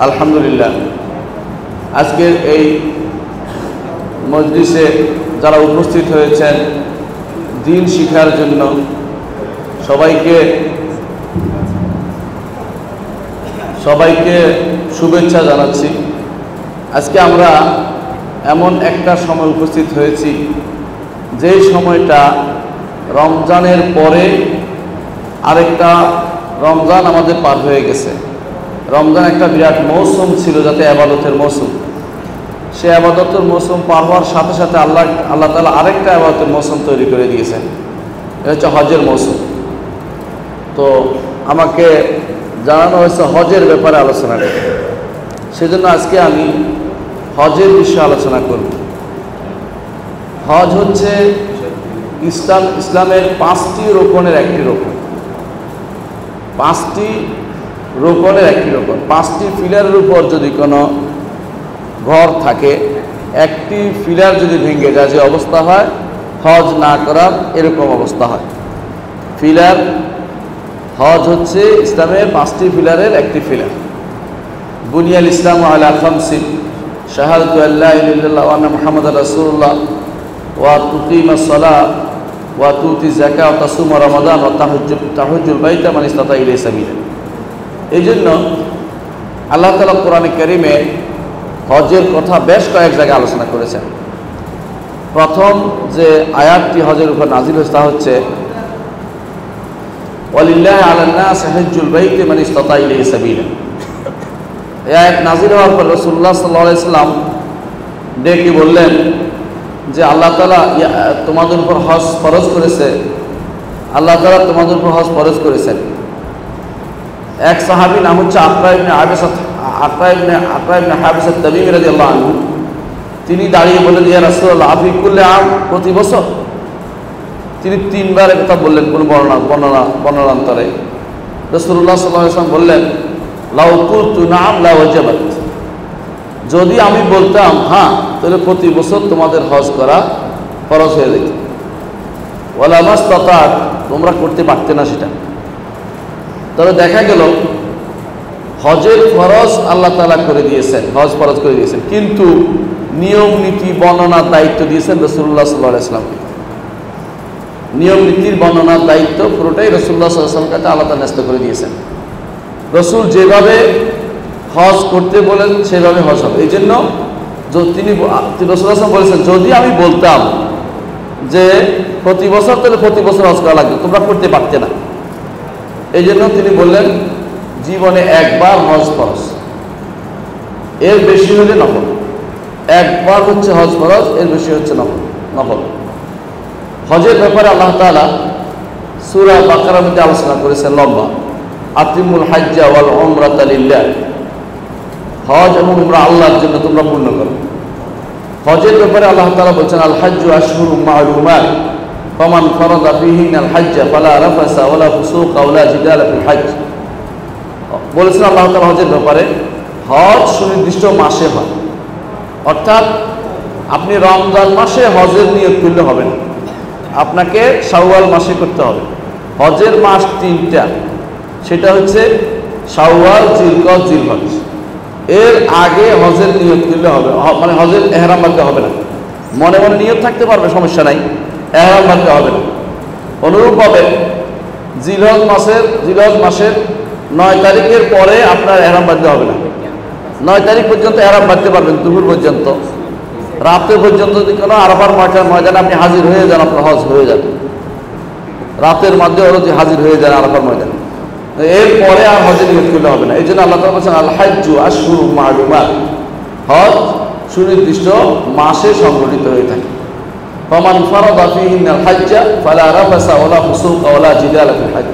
আলহামদুলিল্লাহ, আজকের এই মজলিসে যারা উপস্থিত হয়েছেন দ্বীন শিখার জন্য সবাইকে শুভেচ্ছা জানাচ্ছি। আজকে আমরা এমন একটা সময় উপস্থিত হয়েছি যেই সময়টা রমজানের পরে আরেকটা রমজান আমাদের পার হয়ে গেছে। রমজান একটা বিরাট মৌসুম ছিল, যাতে আবাদতের মৌসুম। সে আবাদতের মৌসুম পার হওয়ার সাথে সাথে আল্লাহ তাআলা আরেকটা আবাদতের মৌসুম তৈরি করে দিয়েছেন, এটা হচ্ছে হজের মৌসুম। তো আমাকে জানানো হয়েছে হজের ব্যাপারে আলোচনা করতে, সেজন্য আজকে আমি হজের বিষয়ে আলোচনা করব। হজ হচ্ছে ইসলামের 5টি রোকনের একটি রোকন, 5টি রোকনের একটি রোকন। 5টি ফিলারের উপর যদি কোনো ঘর থাকে, একটি ফিলার যদি ভেঙে যায় যে অবস্থা হয়, হজ না করার এরকম অবস্থা হয়। ফিলার, হজ হচ্ছে ইসলামের 5টি ফিলারের একটি ফিলার। বুনিয়াল ইসলাম আলা খামসিন, শাহাদাতু আল্লা ইলাহা ইল্লাল্লাহ ওয়া আন্না মুহাম্মাদার রাসূলুল্লাহ, ওয়া তুকিমাস সালাহ, ওয়া তুতি যাকাত, ওয়া তাসুমা রমাদান, ওয়া তাহুজ্জুল বাইতা মান ইসতাতা ইলাইহি সাবিলা। এই জন্য আল্লাহ তাআলা কোরআনে কারীমে হজের কথা বেশ কয়েক জায়গায় আলোচনা করেছেন। প্রথম যে আয়াতটি হজের উপর নাজিল হয়েছে তা হচ্ছে ওয়ালিল্লাহি আলান নাস হিজ্জুল বাইতি মান ইসতাতা ইলাইহি সাবিলা। এই আয়াত নাজিল হওয়ার পর রাসূলুল্লাহ সাল্লাল্লাহু আলাইহি ওয়াসাল্লাম ডেকে বললেন যে আল্লাহ তাআলা তোমাদের উপর হজ ফরজ করেছে, আল্লাহ তাআলা তোমাদের উপর হজ ফরজ করেছেন। এক সাহাবী নাম হচ্ছে আকরা ইবনে হাবিস আত-তামিমি রাদিয়াল্লাহু আনহু, তিনি দাঁড়িয়ে বললেন, ইয়া রাসূলুল্লাহ আফি কুল্লি আম, প্রতি বছর? তিনি 3বার কথা বললেন কোন বর্ণনান্তরে। রাসূলুল্লাহ সাল্লাল্লাহু আলাইহি ওয়াসাল্লাম বললেন, লাউ কুলতু নাম লা ওয়াজাবাত, যদি আমি বলতাম হ্যাঁ, তাহলে প্রতি বছর তোমাদের হজ করা ফরজ হয়ে যেত। ওয়ালা মাসতাতাত, তোমরা করতে পারতে না সেটা। তবে দেখা গেল হজের ফরজ আল্লাহ তাআলা করে দিয়েছেন, হজ ফরজ করে দিয়েছেন, কিন্তু নিয়ম নীতি বর্ণনার দায়িত্ব দিয়েছেন রাসূলুল্লাহ সাল্লাল্লাহু আলাইহি ওয়াসাল্লামকে। নিয়ম নীতির বর্ণনার দায়িত্ব পুরোটাই রাসূলুল্লাহ সাল্লাল্লাহু আলাইহি ওয়াসাল্লামের কাছে আল্লাহ তাআলা ন্যস্ত করে দিয়েছেন। রাসূল যেভাবে হজ করতে বলেন সেভাবে হজ হবে। এই জন্য তিনি রাসূলুল্লাহ সাল্লাল্লাহু আলাইহি ওয়াসাল্লাম বলেছেন, যদি আমি বলতাম যে প্রতি বছর, তাহলে প্রতি বছর হজ করা লাগবে, তোমরা করতে পারতে না। এই জন্য তিনি বললেন জীবনে একবার হজ ফরজ, এর বেশি হলে নফল। একবার হচ্ছে হজ ফরজ, এর বেশি হচ্ছে নফল। হজের ব্যাপারে আল্লাহ তাআলা সূরা বাকারার মধ্যে আলোচনা করেছেন লম্বা, আতিমুল হাজ্জা ওয়াল উমরাতা লিল্লাহ, হজ এবং উমরা আল্লাহর জন্য তোমরা পূর্ণ করো। হজের ব্যাপারে আল্লাহ তাআলা বলছেন, আল হাজ্জু আশহুরুম মা'লুমাত ফামান ফারাদা ফীহিনাল হাজ্জা ফালা রাফাসা ওয়ালা ফুসুকা ওয়ালা জিদালা ফিল হজ। বলেছেন আল্লাহ তাআলা হজের ব্যাপারে, হজ সুনির্দিষ্ট মাসে হয়, অর্থাৎ আপনি রমজান মাসে হজের নিয়ত করলে হবে না, আপনাকে শাওয়াল মাসে করতে হবে। হজের মাস 3টা, সেটা হচ্ছে শাওয়াল, জিলকদ, জিলহজ। এর আগে হজের নিয়ত করলে হবে, মানে হজের এহরাম বাঁধতে হবে না। মনে মনে নিয়ত থাকতে পারবে, সমস্যা নাই, এহরাম বাঁধতে হবে না। অনুরূপভাবে জিলহজ মাসের 9 তারিখের পরে আপনার এহরাম বাঁধতে হবে না। 9 তারিখ পর্যন্ত এহরাম বাঁধতে পারবেন, দুপুর পর্যন্ত, রাতে পর্যন্ত যদি কোনো আরাফার ময়দানে আপনি হাজির হয়ে যান, আপনার হজ হয়ে যাবে। রাতের মধ্যে যদি হাজির হয়ে যান আরাফার ময়দানে, এরপরে আর হজের নিয়ত করলে হবে না। এই জন্য আল্লাহ তাআলা বলেছেন, আল হাজ্জু আশহুরুম মা'লুমাত, হজ সুনির্দিষ্ট মাসে সংগঠিত হয়ে থাকে। ফামান ফারাদা ফীহিনাল হাজ্জা ফালা রাফাসা ওয়ালা ফুসুকা ওয়ালা জিদালা ফিল হজ।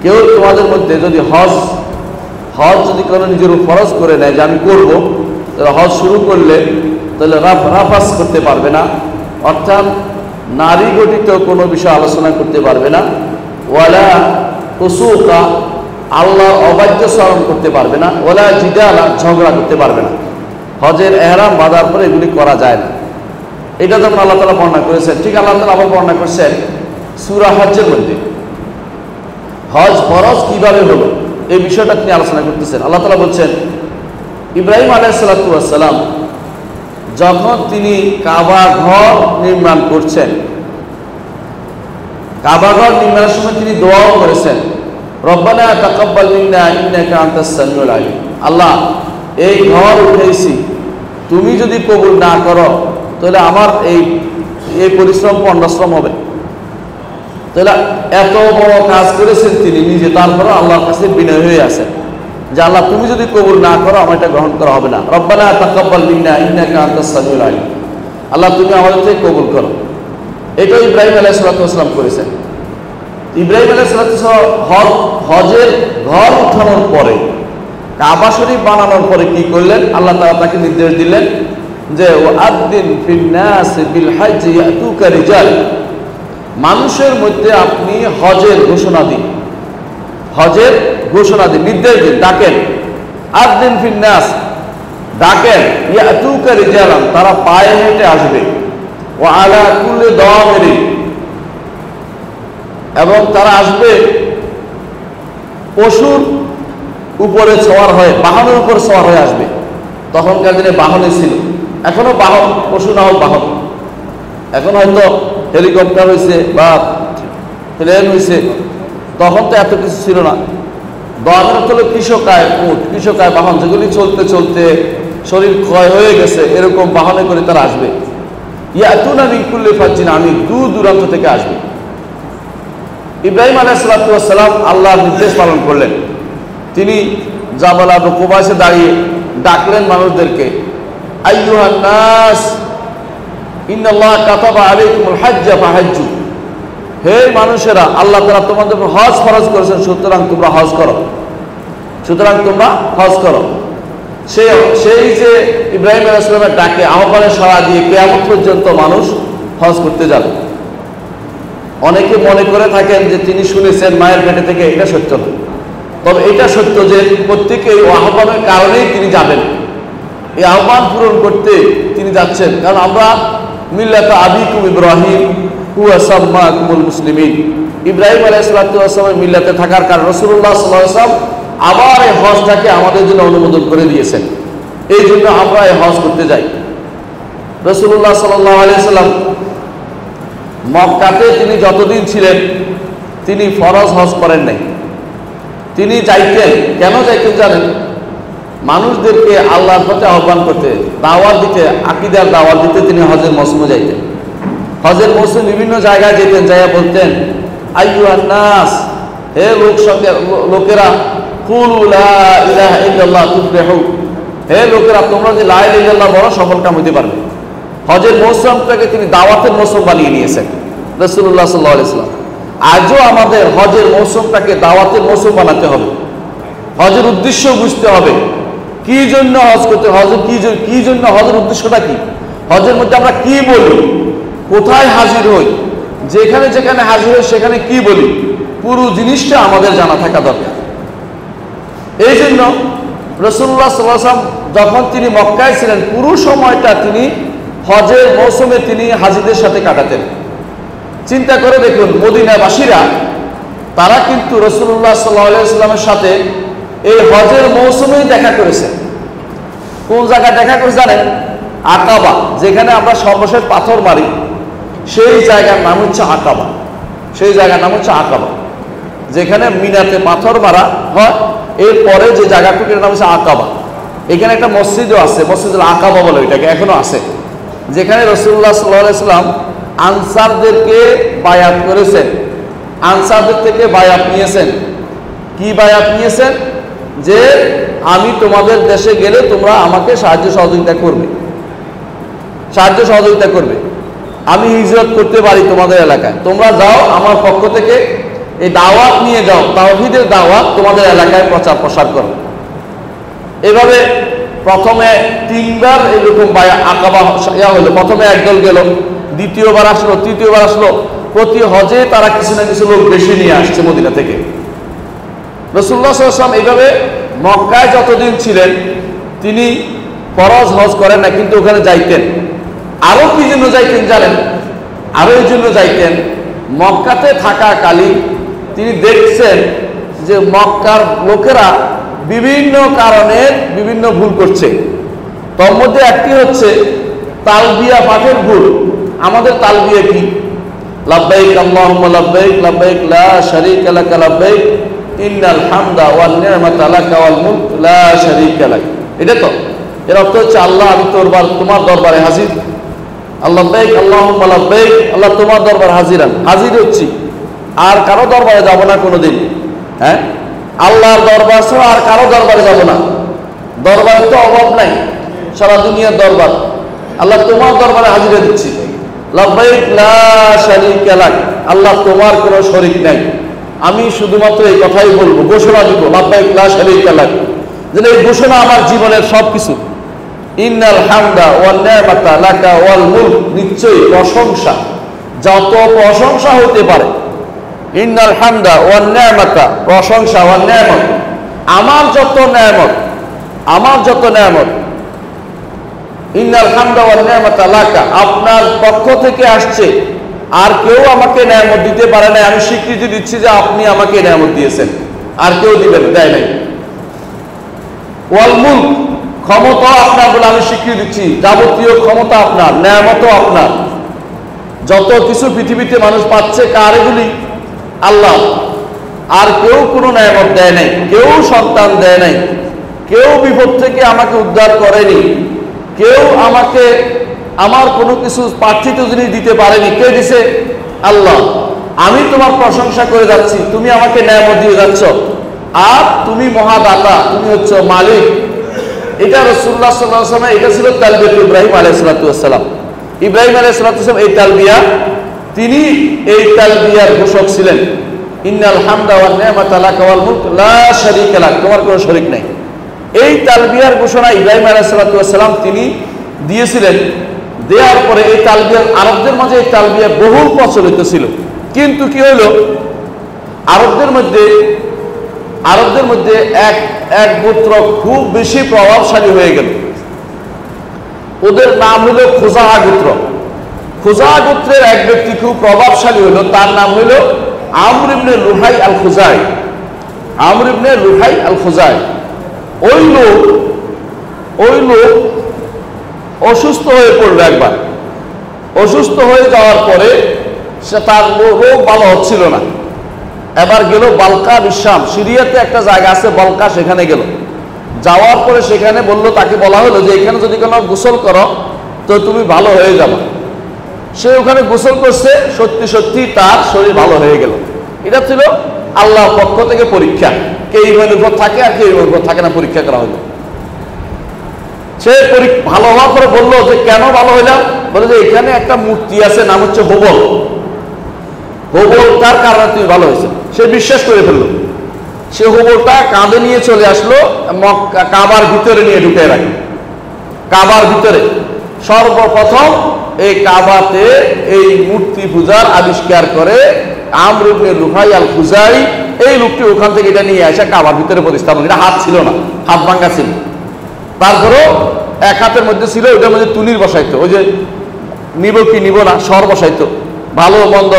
কেউ তোমাদের মধ্যে যদি হজ যদি কোনো নিজের ফরজ করে নেয় যে আমি করব, তাহলে হজ শুরু করলে তাহলে রাফাস করতে পারবে না, অর্থাৎ নারী গঠিত কোনো বিষয় আলোচনা করতে পারবে না। ওয়ালা ফুসুকা, আল্লাহর অবাধ্য স্মরণ করতে পারবে না। ওয়ালা জিদালা, ঝগড়া করতে পারবে না। হজের এহরাম বাঁধার পরে এগুলি করা যায় না। এটা যখন আল্লাহ তাআলা বর্ণনা করেছেন, ঠিক আল্লাহ তাআলা আবার বর্ণনা করছেন সূরা হজ্জের মধ্যে। হজ ফরজ কিভাবে হলো এই বিষয়টা তিনি আলোচনা করতেছেন। আল্লাহ তাআলা বলছেন, ইব্রাহিম আলাইহিসসালাম যখন তিনি কাবা ঘর নির্মাণ করছেন, কাবা ঘর নির্মাণের সময় তিনি দোয়াও করেছেন, রব্বানা তাকাব্বাল মিন্না ইন্নাকা আনতাস সামিউল আলিম। আল্লাহ, এই ঘর উঠেছি, তুমি যদি কবুল না করো তাহলে আমার এই পরিশ্রম পণ্ডশ্রম হবে। তাহলে এত বড় কাজ করেছেন তিনি নিজে, তারপরে আল্লাহর কাছে বিনয় হয়ে আছেন যে আল্লাহ, তুমি যদি কবুল না করো আমার এটা গ্রহণ করা হবে না। রব্বানা তাকাব্বাল মিন্না ইন্নাকা আনতাস সামিউল আলিম। আল্লাহ, তুমি আমাদের থেকে কবুল করো। এটা ইব্রাহিম আলাইহিসসালাম করেছেন। ইব্রাহিম আলাইহিসসালাম হজের ঘর উঠানোর পরে, কাবা শরীফ বানানোর পরে কি করলেন? আল্লাহ তাআলা তাকে নির্দেশ দিলেন যে ওয়াআদ্দিন ফিন নাস বিল হজ্জ ইয়াতুকা রিজাল, মানুষের মধ্যে আপনি হজের ঘোষণা দিন, হজের ঘোষণা দিন, নির্দেশ দিন, ডাকেন। আদ্দিন ফিন নাস, ডাকেন, ইয়াতুকা রিজালান, তারা পায়ে হেঁটে আসবে, ওয়া আলা কুল্লি দামিরিন, এবং তারা আসবে পশুর উপরে সওয়ার হয়ে, বাহনের উপর সওয়ার হয়ে আসবে। তখনকার দিনে বাহনে ছিল, এখনো বাহন, পশু না হোক বাহন। এখন হয়তো হেলিকপ্টার হয়েছে বা প্লেন হয়েছে, তখন তো এত কিছু ছিল না। দামের হলো কৃষকায় উট, কৃষকায় বাহন, যেগুলি চলতে চলতে শরীর ক্ষয় হয়ে গেছে, এরকম বাহনে করে তারা আসবে। ইয়াতুনা মিন কুল্লি ফাজ্জিন আমিক, দূর দূরান্ত থেকে আসবে। ইব্রাহিম আলাইহিসসালাম আল্লাহর নির্দেশ পালন করলেন। তিনি জাবাল আবু কুবাসে দাঁড়িয়ে ডাকলেন মানুষদেরকে, আইয়ুহান নাস ইন্নাল্লাহ কাতাবা আলাইকুমুল হজ্জ ফাহাজ্জু, হে মানুষেরা, আল্লাহ তাআলা তোমাদের উপর হজ ফরজ করেছেন, সুতরাং তোমরা হজ করো, সুতরাং তোমরা হজ করো। সেই যে ইব্রাহিম আলাইহিস সালামের ডাকে, আহ্বানে সাড়া দিয়ে কিয়ামত পর্যন্ত মানুষ হজ করতে যাবে। অনেকে মনে করে থাকেন যে তিনি শুনেছেন মায়ের পেটে থেকে, এটা সত্য না। তবে এটা সত্য যে প্রত্যেকে এই আহ্বানের কারণেই তিনি যাবেন, এই আহ্বান পূরণ করতে তিনি যাচ্ছেন। কারণ আমরা মিল্লাতা আবিকুম ইব্রাহিম হুয়া সাম্মাকুমুল মুসলিমিন, ইব্রাহিম আলাইহিসসালামের মিল্লাতে থাকার কারণে রাসূলুল্লাহ সাল্লাল্লাহু আলাইহি ওয়াসাল্লাম আবার এই হজটাকে আমাদের জন্য অনুমোদন করে দিয়েছেন। এই জন্য আমরা এই হজ করতে যাই। রাসূলুল্লাহ সাল্লাল্লাহু আলাইহি ওয়াসাল্লাম মক্কাতে তিনি যতদিন ছিলেন তিনি ফরজ হজ করেন নাই। তিনি যাইতেন, কেন যাইতেন জানেন? মানুষদেরকে আল্লাহর পথে আহ্বান করতে, দাওয়াত দিতে, আকীদার দাওয়াত দিতে তিনি হজের মৌসুমে যাইতেন। হজের মৌসুমে বিভিন্ন জায়গায় যেতেন, যাইয়া বলতেন, আইয়ুহান নাস, হে লোকেরা, কুলু লা ইলাহা ইল্লাল্লাহ তুফলিহু, হে লোকেরা, তোমরা যে লা ইলাহা ইল্লাল্লাহ বড় সফল কাম হতে পারবে। হজের মৌসুমটাকে তিনি দাওয়াতের মৌসুম বানিয়ে নিয়েছেন রাসূলুল্লাহ সাল্লাল্লাহু আলাইহি ওয়াসাল্লাম। আজও আমাদের হজের মৌসুমটাকে দাওয়াতের মৌসুম বানাতে হবে। হজের উদ্দেশ্য বুঝতে হবে, কি জন্য হজ করতে, হজের কি জন্য, হজের উদ্দেশ্যটা কি, হজের মধ্যে আমরা কি বলি, কোথায় হাজির হই, যেখানে যেখানে হাজির হই সেখানে কি বলি, পুরো জিনিসটা আমাদের জানা থাকা দরকার। এই জন্য রাসূলুল্লাহ সাল্লাল্লাহু আলাইহি ওয়াসাল্লাম যখন তিনি মক্কায় ছিলেন, পুরো সময়টা তিনি হজের মৌসুমে তিনি হাজিদের সাথে কাটাতেন। চিন্তা করে দেখুন, মদিনাবাসীরা তারা কিন্তু রাসূলুল্লাহ সাল্লাল্লাহু আলাইহি ওয়াসাল্লামের সাথে এই হজের মৌসুমেই দেখা করেছে। কোন জায়গায় দেখা করে জানেন? আকাবা, যেখানে আমরা সর্বশেষ পাথর মারি, সেই জায়গার নাম হচ্ছে আকাবা। সেই জায়গার নাম হচ্ছে আকাবা, যেখানে মিনাতে পাথর মারা হয়, এরপরে যে জায়গাটুকুর নাম হচ্ছে আকাবা। এখানে একটা মসজিদও আছে, মসজিদুল আকাবা বলে, এটাকে এখনো আছে, যেখানে রাসূলুল্লাহ সাল্লাল্লাহু আলাইহি ওয়াসাল্লাম আনসারদেরকে বায়াত করেছেন, আনসারদের থেকে বায়াত নিয়েছেন। কি বায়াত নিয়েছেন? যে আমি তোমাদের দেশে গেলে তোমরা আমাকে সাহায্য সহযোগিতা করবে, সাহায্য সহযোগিতা করবে। আমি হিজরত করতে পারি তোমাদের এলাকায়, তোমরা যাও, আমার পক্ষ থেকে এই দাওয়াত নিয়ে যাও, তাওহীদের দাওয়াত তোমাদের এলাকায় প্রচার প্রসার করো। এভাবে প্রথমে 3 বার এরকম আকাবা হলো। প্রথমে একদল গেল, দ্বিতীয়বার আসলো, তৃতীয়বার আসলো। প্রতি হজে তারা কিছু না কিছু লোক বেশি নিয়ে আসছে মদিনা থেকে। রাসূলুল্লাহ সাল্লাল্লাহু আলাইহি ওয়াসাল্লাম এইভাবে মক্কায় যতদিন ছিলেন তিনি ফরজ হজ করেন না, কিন্তু ওখানে যাইতেন। আরো কি জন্য যাইতেন জানেন? আরো এই জন্য যাইতেন, মক্কাতে থাকাকালীন তিনি দেখছেন যে মক্কার লোকেরা বিভিন্ন কারণে বিভিন্ন ভুল করছে। তার মধ্যে একটি হচ্ছে তালবিয়া পাঠের ভুল। আমাদের তালবিয়া কি? লাব্বাইক আল্লাহুম্মা লাব্বাইক, লাব্বাইক লা শারীকা লাকা লাব্বাইক, ইন্নাল হামদা ওয়ান নি'মাতা লাকা ওয়াল মুলক লা শারীকা লাক। এটা তো এর অর্থ হচ্ছে আল্লাহ আমি তোমার দরবারে হাজির। লাব্বাইক আল্লাহুম্মা লাব্বাইক, আল্লাহ তোমার দরবার হাজির হচ্ছি, আর কারো দরবারে যাব না কোনোদিন। হ্যাঁ, আল্লাহর দরবার ছাড়া আর কারো দরবারে যাব না। দরবারের তো অভাব নাই, সারা দুনিয়ার দরবার। আল্লাহ তোমার দরবারে হাজিরা দিচ্ছি। লাব্বাইক লা শারীকা লাক, আল্লাহ তোমার কোনো শরীক নাই। আমি শুধুমাত্র এই কথাই বলবো, ঘোষণা দিব লাব্বাইক লা শারীকা লাক, যেন এই ঘোষণা আমার জীবনের সবকিছু। ইন্নাল হামদা ওয়ান নি'মাতা লাকা ওয়াল মুলক, নিশ্চয়ই প্রশংসা, যত প্রশংসা হতে পারে। ইন্নাল হামদা ওয়ান নি'মাতা, প্রশংসা, ওয়ান নি'মাত, আমার যত নেয়ামত, ইন্নাল হামদা ওয়ান নি'মাতা লাকা, আপনার পক্ষ থেকে আসছে, আর কেউ আমাকে নেয়ামত দিতে পারে না। আমি স্বীকৃতি দিচ্ছি যে আপনি আমাকে নেয়ামত দিয়েছেন, আর কেউ দেয় নাই। ওয়াল মুলক, ক্ষমতা আপনার বলে আমি স্বীকৃতি দিচ্ছি, যাবতীয় ক্ষমতা আপনার, নেয়ামতও আপনার। যত কিছু পৃথিবীতে মানুষ পাচ্ছে কার? এগুলি আল্লাহ। আর কেউ কোনো নেয়ামত দেয় নাই, কেউ সন্তান দেয় নাই, কেউ বিপদ থেকে আমাকে উদ্ধার করেনি, কেউ আমাকে আমার কোনো কিছু প্রার্থিত জিনিস দিতে পারেনি। কে দিছে? আল্লাহ। আমি তোমার প্রশংসা করে যাচ্ছি, তুমি আমাকে নেয়ামত দিয়ে যাচ্ছ, আর তুমি মহাদাতা, তুমি হচ্ছে মালিক। এটা রাসূলুল্লাহ সাল্লাল্লাহু আলাইহি ওয়াসাল্লাম, এটা ছিল তালবিয়াত ইব্রাহিম আলাইহিস সালাতু ওয়াস সালাম। ইব্রাহিম আলাইহিস সালাতু ওয়াস সালাম এই তালবিয়া, তিনি এই তালবিয়ার ঘোষক ছিলেন। ইন্নাল হামদা ওয়ান নি'মাতা লাকা ওয়াল মুলক লা শারীকা লাক, তোমার কোনো শরীক নাই। এই তালবিয়ার ঘোষণা ইব্রাহিম আলাইহিস সালাতু ওয়াস সালাম তিনি দিয়েছিলেন। দেওয়ার পরে এই তালবিয়া আরবদের মাঝে এই তালবিয়া বহুল প্রচলিত ছিল। কিন্তু কি হলো, আরবদের মধ্যে এক গোত্র খুব বেশি প্রভাবশালী হয়ে গেল। ওদের নাম হলো খুজাআ গোত্র। খুজাআ গোত্রের এক ব্যক্তি খুব প্রভাবশালী হলো, তার নাম হলো আমর ইবনে লুহাই আল খুজাই। আমর ইবনে লুহাই আল খুজাই, ওই লোক অসুস্থ হয়ে পড়লো একবার। অসুস্থ হয়ে যাওয়ার পরে সে তার রোগ ভালো হচ্ছিল না। এবার গেল বালকা বিশাম, সিরিয়াতে একটা জায়গা আছে বালকা, সেখানে গেল। যাওয়ার পরে সেখানে তাকে বলা হলো যে এখানে যদি কোনো গোসল করো তো তুমি ভালো হয়ে যাবে। সে ওখানে গোসল করছে, সত্যি সত্যি তার শরীর ভালো হয়ে গেল। এটা ছিল আল্লাহর পক্ষ থেকে পরীক্ষা। কে ইমানের উপর থাকে আর কে ইমানের উপর থাকে না, পরীক্ষা করা হলো। সে ভালো হওয়ার পরে বললো যে কেন ভালো হইলাম? বলে যে এখানে একটা মূর্তি আছে, নাম হচ্ছে হোবল। হোবলটার কারণে তুমি ভালো হয়েছে। সে বিশ্বাস করে ফেললো। সে হোবলটা কাঁধে নিয়ে চলে আসলো, কাবার ভিতরে নিয়ে ঢুকে রাখে। কাবার ভিতরে সর্বপ্রথম এই কাবাতে এই মূর্তি পূজার আবিষ্কার করে আমর ইবনে লুহাই আল খুজাই। এই লোকটি ওখান থেকে এটা নিয়ে আসে কাবার ভিতরে প্রতিস্থাপন। এটা হাত ছিল না, হাত ভাঙ্গা ছিল। তারপরেও এক হাতের মধ্যে ছিল, ওইটার মধ্যে তুলির বসাইতো, ওই যে নিব কি নিব না স্বর বসাইতো, ভালো মন্দ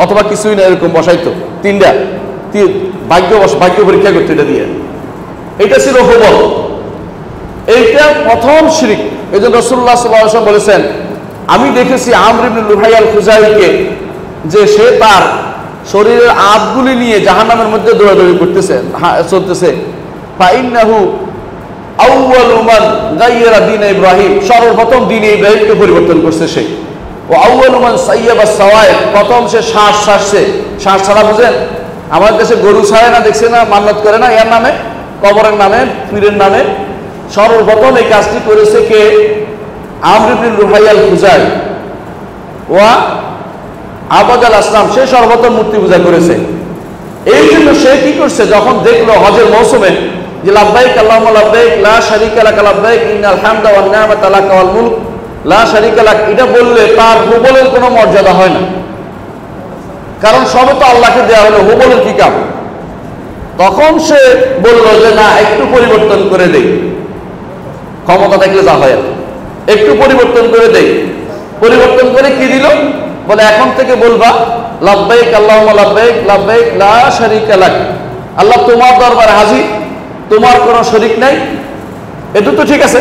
অথবা কিছুই না এরকম বসাইতো। তিনটা ভাগ্য পরীক্ষা করতো এটা দিয়ে। এটা ছিল হোবল। এইটা প্রথম শিরক। এই জন্য রাসূলুল্লাহ সাল্লাল্লাহু আলাইহি ওয়াসাল্লাম বলেছেন, আমি দেখেছি আমর ইবনে লুহাই আল খুজাইকে যে সে তার শরীরের আঁতগুলি নিয়ে জাহান্নামের মধ্যে দৌড়াদৌড়ি করতেছে, চলতেছে। ফাইন্নাহু আউয়ালু মান গায়্যারা দীন ইব্রাহিম, সর্বপ্রথম দ্বীন ইব্রাহিমকে পরিবর্তন করছে সে। ও আউয়ালু মান সাইয়াবা সাওয়াই, প্রথম সে শ্বাস ছাড়ছে। শ্বাস ছাড়া বুঝেন? আমাদের দেশে গরু ছাড়ে না, দেখছে না, মান্নত করে না, এর নামে, কবরের নামে, পীরের নামে। সর্বপ্রথম এই কাজটি করেছে কে? আমর ইবনে লুহাই আল খুজাই। ওয়া আবাদ আল আসলাম, সে সর্বপ্রথম মূর্তি পূজা করেছে। এই জন্য সে কি করছে, যখন দেখলো হজের মৌসুমে যে লাব্বাইক আল্লাহুম্মা লাব্বাইক লা শারীকা লাকা লাব্বাইক ইন্নাল হামদা ওয়ান নি'মাতা লাকা ওয়াল মুলক লা শারীকা লাক, এটা বললে তার হুবলের কোনো মর্যাদা হয় না, কারণ সবে তো আল্লাহকে দেওয়া হলো, হুবলের কি কাম? তখন সে বলল যে না, একটু পরিবর্তন করে দেই, ক্ষমতা থাকলে যা হয় একটু পরিবর্তন করে দেই। পরিবর্তন করে কি দিল? বলে এখন থেকে বলবা লাব্বাইক আল্লাহুম্মা লাব্বাইক লাব্বাইক লা শারীকা লাক, আল্লাহ তোমার দরবারে হাজির, তোমার কোনো শরীক নাই, এটা তো ঠিক আছে।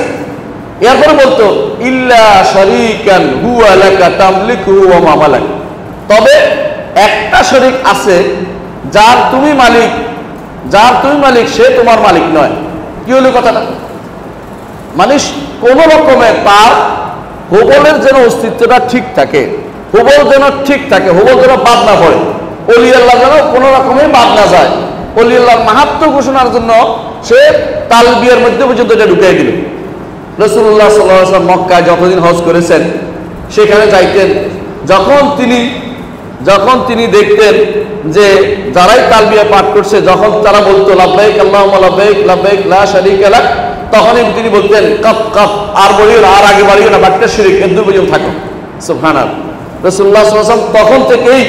এরপরে বলতো ইল্লা শরীকান হুয়া লাকা তামলিকুহু ওয়া মা মালাক, তবে একটা শরীক আছে যার তুমি মালিক, সে তোমার মালিক নয়। কি হলো কথাটা? মানে কোন রকমের তার হুবলের যেন অস্তিত্বটা ঠিক থাকে, হুবল যেন ঠিক থাকে, হুবল যেন বাদ না পড়ে, অলি আল্লাহ যেন কোন রকমে বাদ না যায়। অলি আল্লাহর মাহাত্ম্য ঘোষণার জন্য সে তালবিয়ার মধ্যে পর্যন্ত এটা ঢুকিয়ে দিল। রাসূলুল্লাহ সাল্লাল্লাহু আলাইহি ওয়াসাল্লাম মক্কায় যতদিন হজ করেছেন সেখানে যাইতেন, যখন তিনি দেখতেন যে যারাই তালবিয়া পাঠ করছে, যখন তারা বলতো লাব্বাইক আল্লাহুম্মা লাব্বাইক লাব্বাইক লা শারীকা লাক, তখনই তিনি বলতেন কাফ কাফ, আর বলিও না, আর আগে বাড়িও না, বাকিটা শিরক, এর দুই পর্যন্ত থাকো। সুবহানাল্লাহ। রাসূলুল্লাহ সাল্লাল্লাহু আলাইহি ওয়াসাল্লাম তখন থেকেই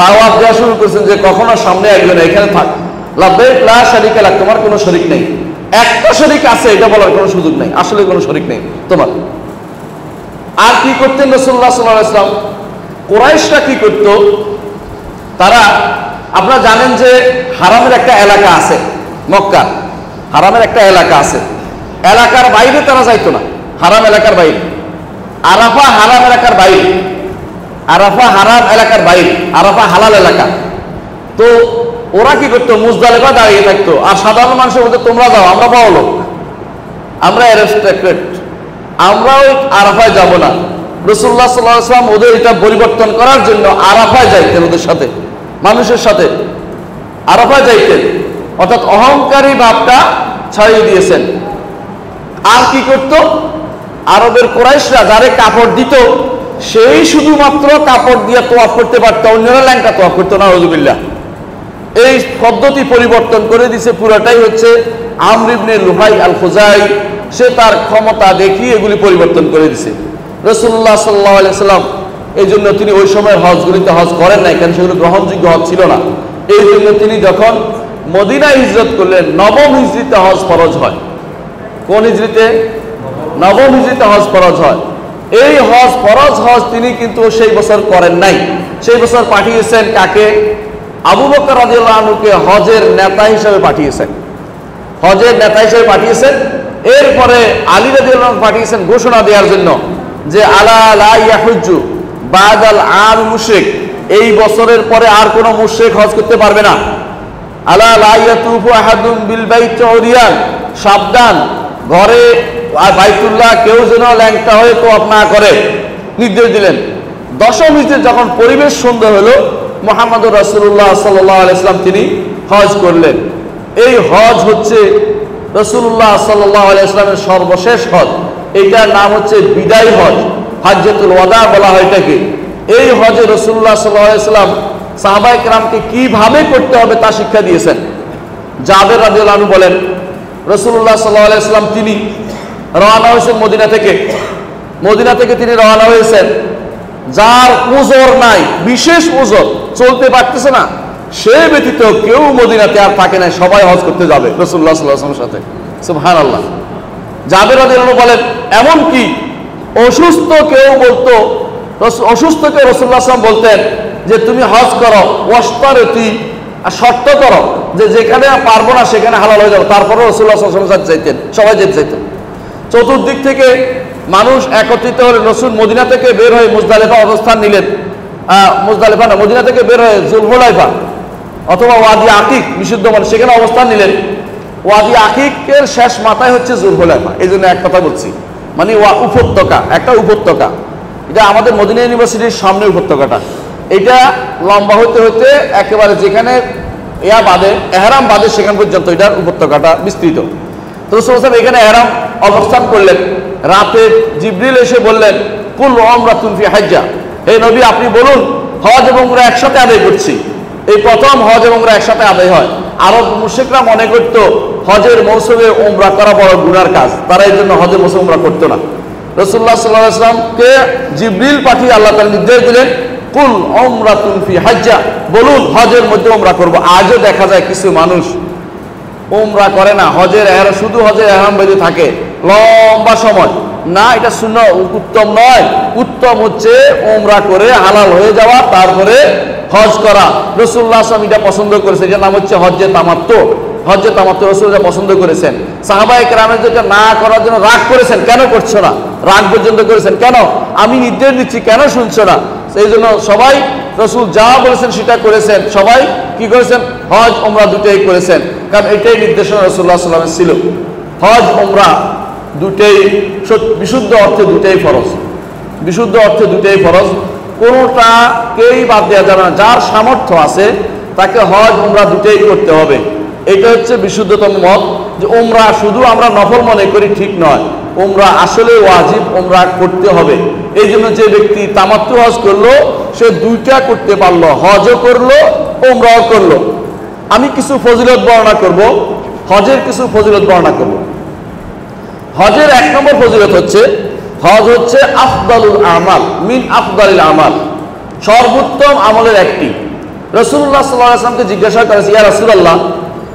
দাওয়াত দেওয়া শুরু করেছেন যে কখনো সামনে আসবে না, এখানে থাক, লাব্বাইক লা শারীকা লাক, তোমার কোনো শরীক নেই। একটা শরীক আছে এটা বলার কোনো সুযোগ নেই, আসলে কোনো শরীক নেই তোমার। আর কি করতেন রাসূলুল্লাহ সাল্লাল্লাহু আলাইহি ওয়াসাল্লাম? কুরাইশরা কি করত, তারা, আপনারা জানেন যে হারামের একটা এলাকা আছে, মক্কা হারামের একটা এলাকা আছে, এলাকার বাইরে তারা যাইতো না, হারাম এলাকার বাইরে। আরাফা হারাম এলাকার বাইরে, আরাফা হারাম এলাকার বাইরে, আরাফা হালাল এলাকা। তো ওরা কি করতো, মুজদালিফা দাঁড়িয়ে থাকতো, আর সাধারণ মানুষের মধ্যে তোমরা যাও, আমরা বড় লোক, আমরা রেসপেক্টেড, আমরা ওই আরাফায় যাব না। রাসূলুল্লাহ সাল্লাল্লাহু আলাইহি ওয়াসাল্লাম ওদের এটা পরিবর্তন করার জন্য আরাফায় যাইতেন, ওদের সাথে, মানুষের সাথে আরাফায় যাইতেন, অর্থাৎ অহংকারী ভাবটা ছাড়িয়ে দিয়েছেন। আর কি করত, আরবের কুরাইশরা যারে কাপড় দিত সেই শুধুমাত্র কাপড় দিয়ে তোয়াফ করতে পারত, অন্যরা ল্যাংটা তোয়াফ করতো না, নাউযুবিল্লাহ। এই পদ্ধতি পরিবর্তন করে দিয়েছে, পুরোটাই হচ্ছে আমর ইবনে লুহাই আল খুজাই, সে তার ক্ষমতা দেখিয়ে এগুলি পরিবর্তন করে দিয়েছে। রাসূলুল্লাহ সাল্লাল্লাহু আলাইহি ওয়াসাল্লাম এই জন্য তিনি ওই সময় হজগুলিতে হজ করেন নাই, কারণ সেগুলো গ্রহণযোগ্য হজ ছিল না। এই জন্য তিনি যখন মদিনায় হিজরত করলেন, নবম হিজরিতে হজ ফরজ হয়। কোন হিজরিতে? নবম হিজরিতে হজ ফরজ হয়। এই হজ ফরজ হজ তিনি কিন্তু সেই বছর করেন নাই, সেই বছর পাঠিয়েছেন কাকে? আবু বকর রাদিয়াল্লাহু আনহুকে হজের নেতা হিসেবে পাঠিয়েছেন, হজের নেতা হিসেবে পাঠিয়েছেন। এরপরে আলী রাদিয়াল্লাহু আনহু পাঠিয়েছেন ঘোষণা দেওয়ার জন্য যে আলা লা ইয়াহুজ্জু বাদাল আম মুশরিক, এই বছরের পরে আর কোনো মুশরিক হজ করতে পারবে না। আলা লা ইয়াতুফু আহাদুম বিল বাইতি উরিয়ান, সাবধান, ঘরে আর বাইতুল্লাহ কেউ যেন ল্যাংটা হয়ে তোয়াফ না করে, নির্দেশ দিলেন। দশম হিজরিতে যখন পরিবেশ সুন্দর হলো, মুহাম্মদুর রাসূলুল্লাহ সাল্লাল্লাহু আলাইহি ওয়াসাল্লাম তিনি হজ করলেন। এই হজ হচ্ছে রাসূলুল্লাহ সাল্লাল্লাহু আলাইহি ওয়াসাল্লামের সর্বশেষ হজ, এইটার নাম হচ্ছে বিদায় হজ, হাজ্জাতুল ওয়াদা বলা হয় এটাকে। এই হজে রাসূলুল্লাহ সাল্লাল্লাহু আলাইহি ওয়াসাল্লাম সাহাবায়ে কেরামকে কিভাবে করতে হবে তা শিক্ষা দিয়েছেন। জাবের রাদিয়াল্লাহু আনহু বলেন, রাসূলুল্লাহ সাল্লাল্লাহু আলাইহি ওয়াসাল্লাম তিনি রওনা হয়েছেন মদিনা থেকে তিনি রওনা হয়েছেন, যার উযর নাই, বিশেষ উযর, চলতে পারতেছে না, সে ব্যতীত কেউ মদিনাতে আর থাকে না, সবাই হজ করতে যাবে রাসূলুল্লাহ সাল্লাল্লাহু আলাইহি ওয়াসাল্লামের সাথে। সুবহানাল্লাহ। জাবের রাদিয়াল্লাহু আনহু বলেন, এমন কি অসুস্থকে রাসূলুল্লাহ সাল্লাল্লাহু আলাইহি ওয়াসাল্লাম বলতেন যে তুমি হজ করো, ওয়াশতারতি, আর শর্ত করো যে যেখানে পারবো না সেখানে হালাল হয়ে যাবে, তারপরে রাসূলুল্লাহ সাল্লাল্লাহু আলাইহি ওয়াসাল্লাম যাইতেন, সবাই যেতে চাইতেন। চতুর্দিক থেকে মানুষ একত্রিত হলে রাসূল মদিনা থেকে বের হয়ে মুজদালিফা অবস্থান নিলেন, মুজদালিফা না, মদিনা থেকে বের হয়ে যুলহুলাইফা অথবা ওয়াদি আকিক, বিশুদ্ধ মানে, সেখানে অবস্থান নিলেন। ওয়াদি আকিকের শেষ মাথায় হচ্ছে যুলহুলাইফা, এই জন্য এক কথা বলছি, মানে উপত্যকা, একটা উপত্যকা, এটা আমাদের মদিনা ইউনিভার্সিটির সামনে উপত্যকাটা, এটা লম্বা হতে হতে একেবারে যেখানে এহরাম বাদে সেখান পর্যন্ত এটার উপত্যকাটা বিস্তৃত। তো রাসূল সাল্লাল্লাহু আলাইহি ওয়াসাল্লাম এখানে এহরাম অবস্থান করলেন। রাতে জিবরিল এসে বললেন, কুল উমরাতুন ফি হাজ্জা, হে নবী আপনি বলুন হজ এবং উমরা একসাথে আদায় করছি। এই প্রথম হজ এবং উমরা একসাথে আদায় হয়। আরব মুশরিকরা মনে করত হজের মৌসুমে উমরা করা বড় গুনার কাজ, তারা এই জন্য হজের মৌসুমে উমরা করতো না। রাসূলুল্লাহ সাল্লাল্লাহু আলাইহি ওয়াসাল্লামকে জিবরিল পাঠিয়ে আল্লাহ তাআলা নির্দেশ দিলেন, কুল উমরাতুন ফি হাজ্জা, বলুন হজের মধ্যে উমরা করব। আজও দেখা যায় কিছু মানুষ উমরা করে না, শুধু হজের ইহরাম বেঁধে থাকে লম্বা সময়। না, এটা সুন্নাহ, উত্তম নয়। উত্তম হচ্ছে উমরা করে হালাল হয়ে যাওয়া, তারপরে হজ করা। রাসূলুল্লাহ সাল্লাল্লাহু আলাইহি ওয়াসাল্লাম এটা পছন্দ করেছে, এটার নাম হচ্ছে হজ্জে তামাত্তু। হজ্জে তামাত্তু রাসূলুল্লাহ পছন্দ করেছেন। সাহাবায়ে কেরামের যেটা না করার জন্য রাগ করেছেন, কেন করছো না, রাগ পর্যন্ত করেছেন কেন, আমি নির্দেশ দিচ্ছি কেন শুনছো না, সেই জন্য সবাই রাসূল যা বলেছেন সেটা করেছেন, সবাই কি করেছেন, হজ উমরা দুটোই করেছেন, কারণ এটাই নির্দেশনা রাসূলুল্লাহ সাল্লাল্লাহু আলাইহি ওয়াসাল্লামের ছিল। হজ উমরা দুটোই বিশুদ্ধ অর্থে দুটোই ফরজ, বিশুদ্ধ অর্থে দুটোই ফরজ, কোনোটাকেই বাদ দেওয়া যাবে না। যার সামর্থ্য আছে তাকে হজ উমরা দুটোই করতে হবে। এটা হচ্ছে বিশুদ্ধতম মত, যে উমরা শুধু আমরা নফল মনে করি, ঠিক নয়, উমরা আসলে ওয়াজিব, উমরা করতে হবে। এই জন্য যে ব্যক্তি তামাত্তু হজ করলো সে দুইটা করতে পারলো, হজও করলো উমরাও করলো। আমি কিছু ফজিলত বর্ণনা করব, হজের কিছু ফজিলত বর্ণনা করব। হজের 1 নম্বর ফজিলত হচ্ছে, হজ হচ্ছে আফদালুল আমাল মিন আফদালিল আমাল, সর্বোত্তম আমলের একটি। রাসূলুল্লাহ সাল্লাল্লাহু আলাইহি ওয়াসাল্লামকে জিজ্ঞাসা করেছে, ইয়া রাসূলুল্লাহ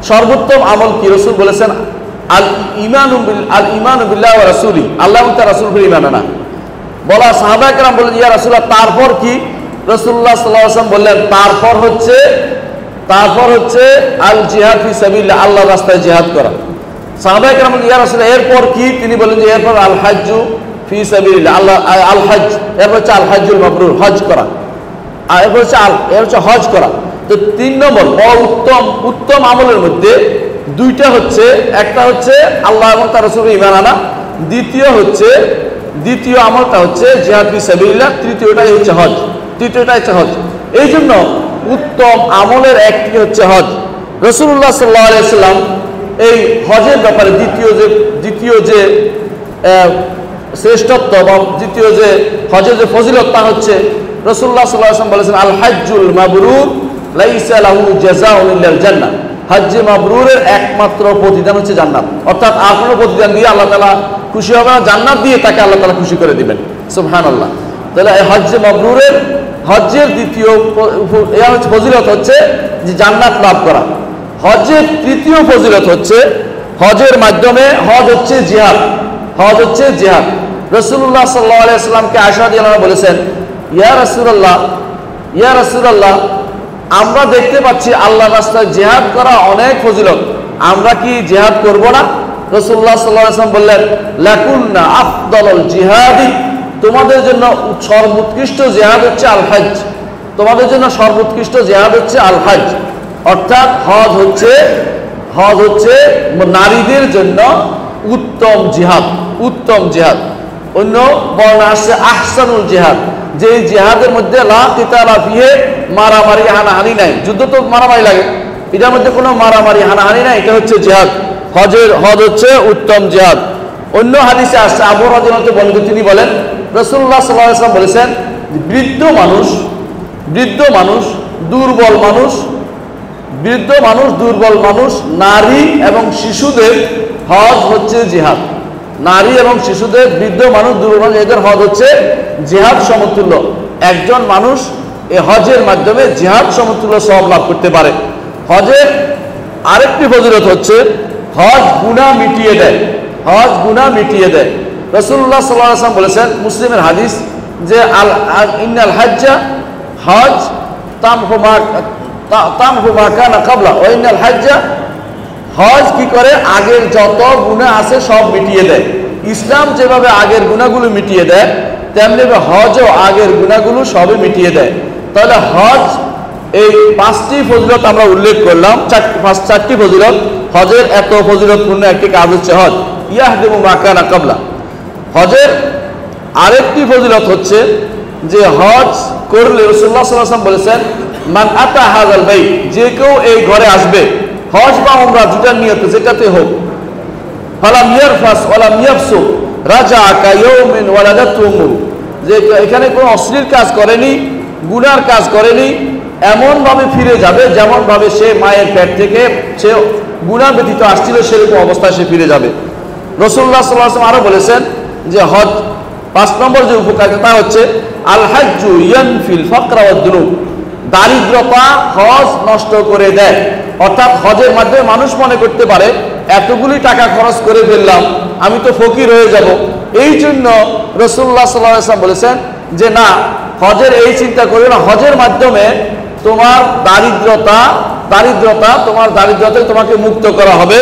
সর্বোত্তম আমল কি? রাসূল বলেছেন আল ঈমানু বিল্লাহি ওয়া রাসূলি, আল্লাহ এবং তার রাসূলের উপর ঈমান আনা। বলা সাহাবায়ে কেরাম বললেন, ইয়া রাসূলুল্লাহ তারপর কি? রাসূলুল্লাহ সাল্লাল্লাহু আলাইহি ওয়াসাল্লাম বললেন তারপর হচ্ছে আল জিহাদ ফি সাবিলিল্লাহ, আল্লাহর রাস্তায় জিহাদ করা। সাহাবায়ে কেরাম বললেন, ইয়া রাসূলুল্লাহ এরপর কি? তিনি বললেন যে এরপর আল হাজ্জু ফি সাবিলিল্লাহ, আল্লাহ আল হজ, এরপর হচ্ছে আল হাজ্জুল মাবরুর, হজ করা, আর এরপর হচ্ছে হজ করা। তো 3 নম্বর উত্তম আমলের মধ্যে দুইটা হচ্ছে, একটা হচ্ছে আল্লাহ এবং তার রাসূলের ঈমান আনা, দ্বিতীয় আমলটা হচ্ছে জিহাদ ফি সাবিলিল্লাহ, তৃতীয়টাই হচ্ছে হজ। এই জন্য উত্তম আমলের একটি হচ্ছে হজ। রাসূলুল্লাহ সাল্লাল্লাহু আলাইহি ওয়াসাল্লাম এই হজের ব্যাপারে দ্বিতীয় যে শ্রেষ্ঠত্ব বা দ্বিতীয় যে হজের যে ফজিলত, তা হচ্ছে রাসূলুল্লাহ সাল্লাল্লাহু আলাইহি ওয়াসাল্লাম বলেছেন আল হাজ্জুল মাবরুর লাইসা লাহু জাযাউন ইল্লাল জান্নাহ, হজ্জে মাবরুরের একমাত্র প্রতিদান হচ্ছে জান্নাত। অর্থাৎ আর কোনো প্রতিদান দিয়ে আল্লাহ তাআলা খুশি হবে না, জান্নাত দিয়ে তাকে আল্লাহ তাআলা খুশি করে দিবেন। সুবহানাল্লাহ। তাহলে এই হজ্জে মাবরুরের হজ্জের দ্বিতীয় ফজিলত হচ্ছে যে জান্নাত লাভ করা। হজ্জের তৃতীয় ফজিলত হচ্ছে হজের মাধ্যমে হজ হচ্ছে জিহাদ। রাসূলুল্লাহ সাল্লাল্লাহু আলাইহি ওয়াসাল্লামকে আয়েশা রাদিয়াল্লাহু আনহা বলেছেন, ইয়া রাসূলুল্লাহ আমরা দেখতে পাচ্ছি আল্লাহর রাস্তায় জিহাদ করা অনেক ফজিলত, আমরা কি জিহাদ করব না? রাসূলুল্লাহ সাল্লাল্লাহু আলাইহি ওয়াসাল্লাম বললেন, লাকুন্না আফদালুল জিহাদি, তোমাদের জন্য সর্বোৎকৃষ্ট জিহাদ হচ্ছে আল হজ, তোমাদের জন্য সর্বোৎকৃষ্ট জিহাদ হচ্ছে আল হজ। অর্থাৎ হজ হচ্ছে নারীদের জন্য উত্তম জিহাদ। অন্য বর্ণনা আসছে আহসানুল জিহাদ, যে জিহাদের মধ্যে লা কিতালা ফিহি, মারামারি হানাহানি নাই। যুদ্ধ তো মারামারি লাগে, এটার মধ্যে কোনো মারামারি হানাহানি নাই, এটা হচ্ছে জিহাদ। হজ হচ্ছে উত্তম জিহাদ। অন্য হাদিসে আসছে আবু রাদিয়াল্লাহু আনহু বলেন, তিনি বলেন রাসূলুল্লাহ সাল্লাল্লাহু আলাইহি ওয়াসাল্লাম বলেছেন, বৃদ্ধ মানুষ, নারী এবং শিশুদের হজ হচ্ছে জিহাদ। নারী এবং শিশুদের, বৃদ্ধ মানুষ, দুর্বল মানুষ, এদের হজ হচ্ছে জিহাদ সমতুল্য। একজন মানুষ এই হজের মাধ্যমে জিহাদ সমতুল্য সওয়াব লাভ করতে পারে। হজের আরেকটি ফজিলত হচ্ছে হজ গুনাহ মিটিয়ে দেয়। রাসূলুল্লাহ সাল্লাল্লাহু আলাইহি ওয়াসাল্লাম বলেছেন, মুসলিমের হাদিস, যে ইন্নাল হাজ্জা, হজ তামহু মা কানা ক্বাবলা ওয়া ইন্নাল হাজ্জা, হজ কি করে? আগের যত গুনাহ আছে সব মিটিয়ে দেয়। ইসলাম যেভাবে আগের গুনাহগুলো মিটিয়ে দেয়, তেমনি হজও আগের গুনাহগুলো সবই মিটিয়ে দেয়। তাহলে হজ, এই 5টি ফজিলত আমরা উল্লেখ করলাম, 4টি ফজিলত। হজের এত ফজিলতপূর্ণ একটি কাজ হচ্ছে হজ, ইয়াহদিমু মা কানা ক্বাবলা। হজের আরেকটি ফজিলত হচ্ছে যে হজ করলে রাসূলুল্লাহ সাল্লাল্লাহু আলাইহি ওয়াসাল্লাম বলেছেন, মান আতা হাযাল বাইত, যে কেউ এই ঘরে আসবে, হজ বা উমরা দুটার নিয়তে যেটাতে হোক, ফালাম ইয়ারফাস ওয়ালাম ইয়াফসুক রাজাআ কায়াউমিন ওয়ালাদাতহু উম্মু, যে এখানে কোনো অশ্লীল কাজ করেনি, গুনার কাজ করেনি, এমনভাবে ফিরে যাবে যেমনভাবে সে মায়ের পেট থেকে সে গুনাহ ব্যতীত আসছিল, সেরকম অবস্থায় সে ফিরে যাবে। রাসূলুল্লাহ সাল্লাল্লাহু আলাইহি ওয়াসাল্লাম আরো বলেছেন যে হজ 5 নম্বর যে উপকারিতা হচ্ছে আল হাজ্জু ইয়ানফিল ফাকরা ওয়াদ দুনুব, দারিদ্রতা হজ নষ্ট করে দেয়। অর্থাৎ হজের মাধ্যমে মানুষ মনে করতে পারে এতগুলি টাকা খরচ করে ফেললাম, আমি তো ফকির হয়ে যাব। এই জন্য রাসূলুল্লাহ সাল্লাল্লাহু আলাইহি ওয়াসাল্লাম বলেছেন যে না, হজের এই চিন্তা করবে না, হজের মাধ্যমে তোমার দারিদ্রতা দারিদ্রতা, তোমার দারিদ্রতা তোমাকে মুক্ত করা হবে।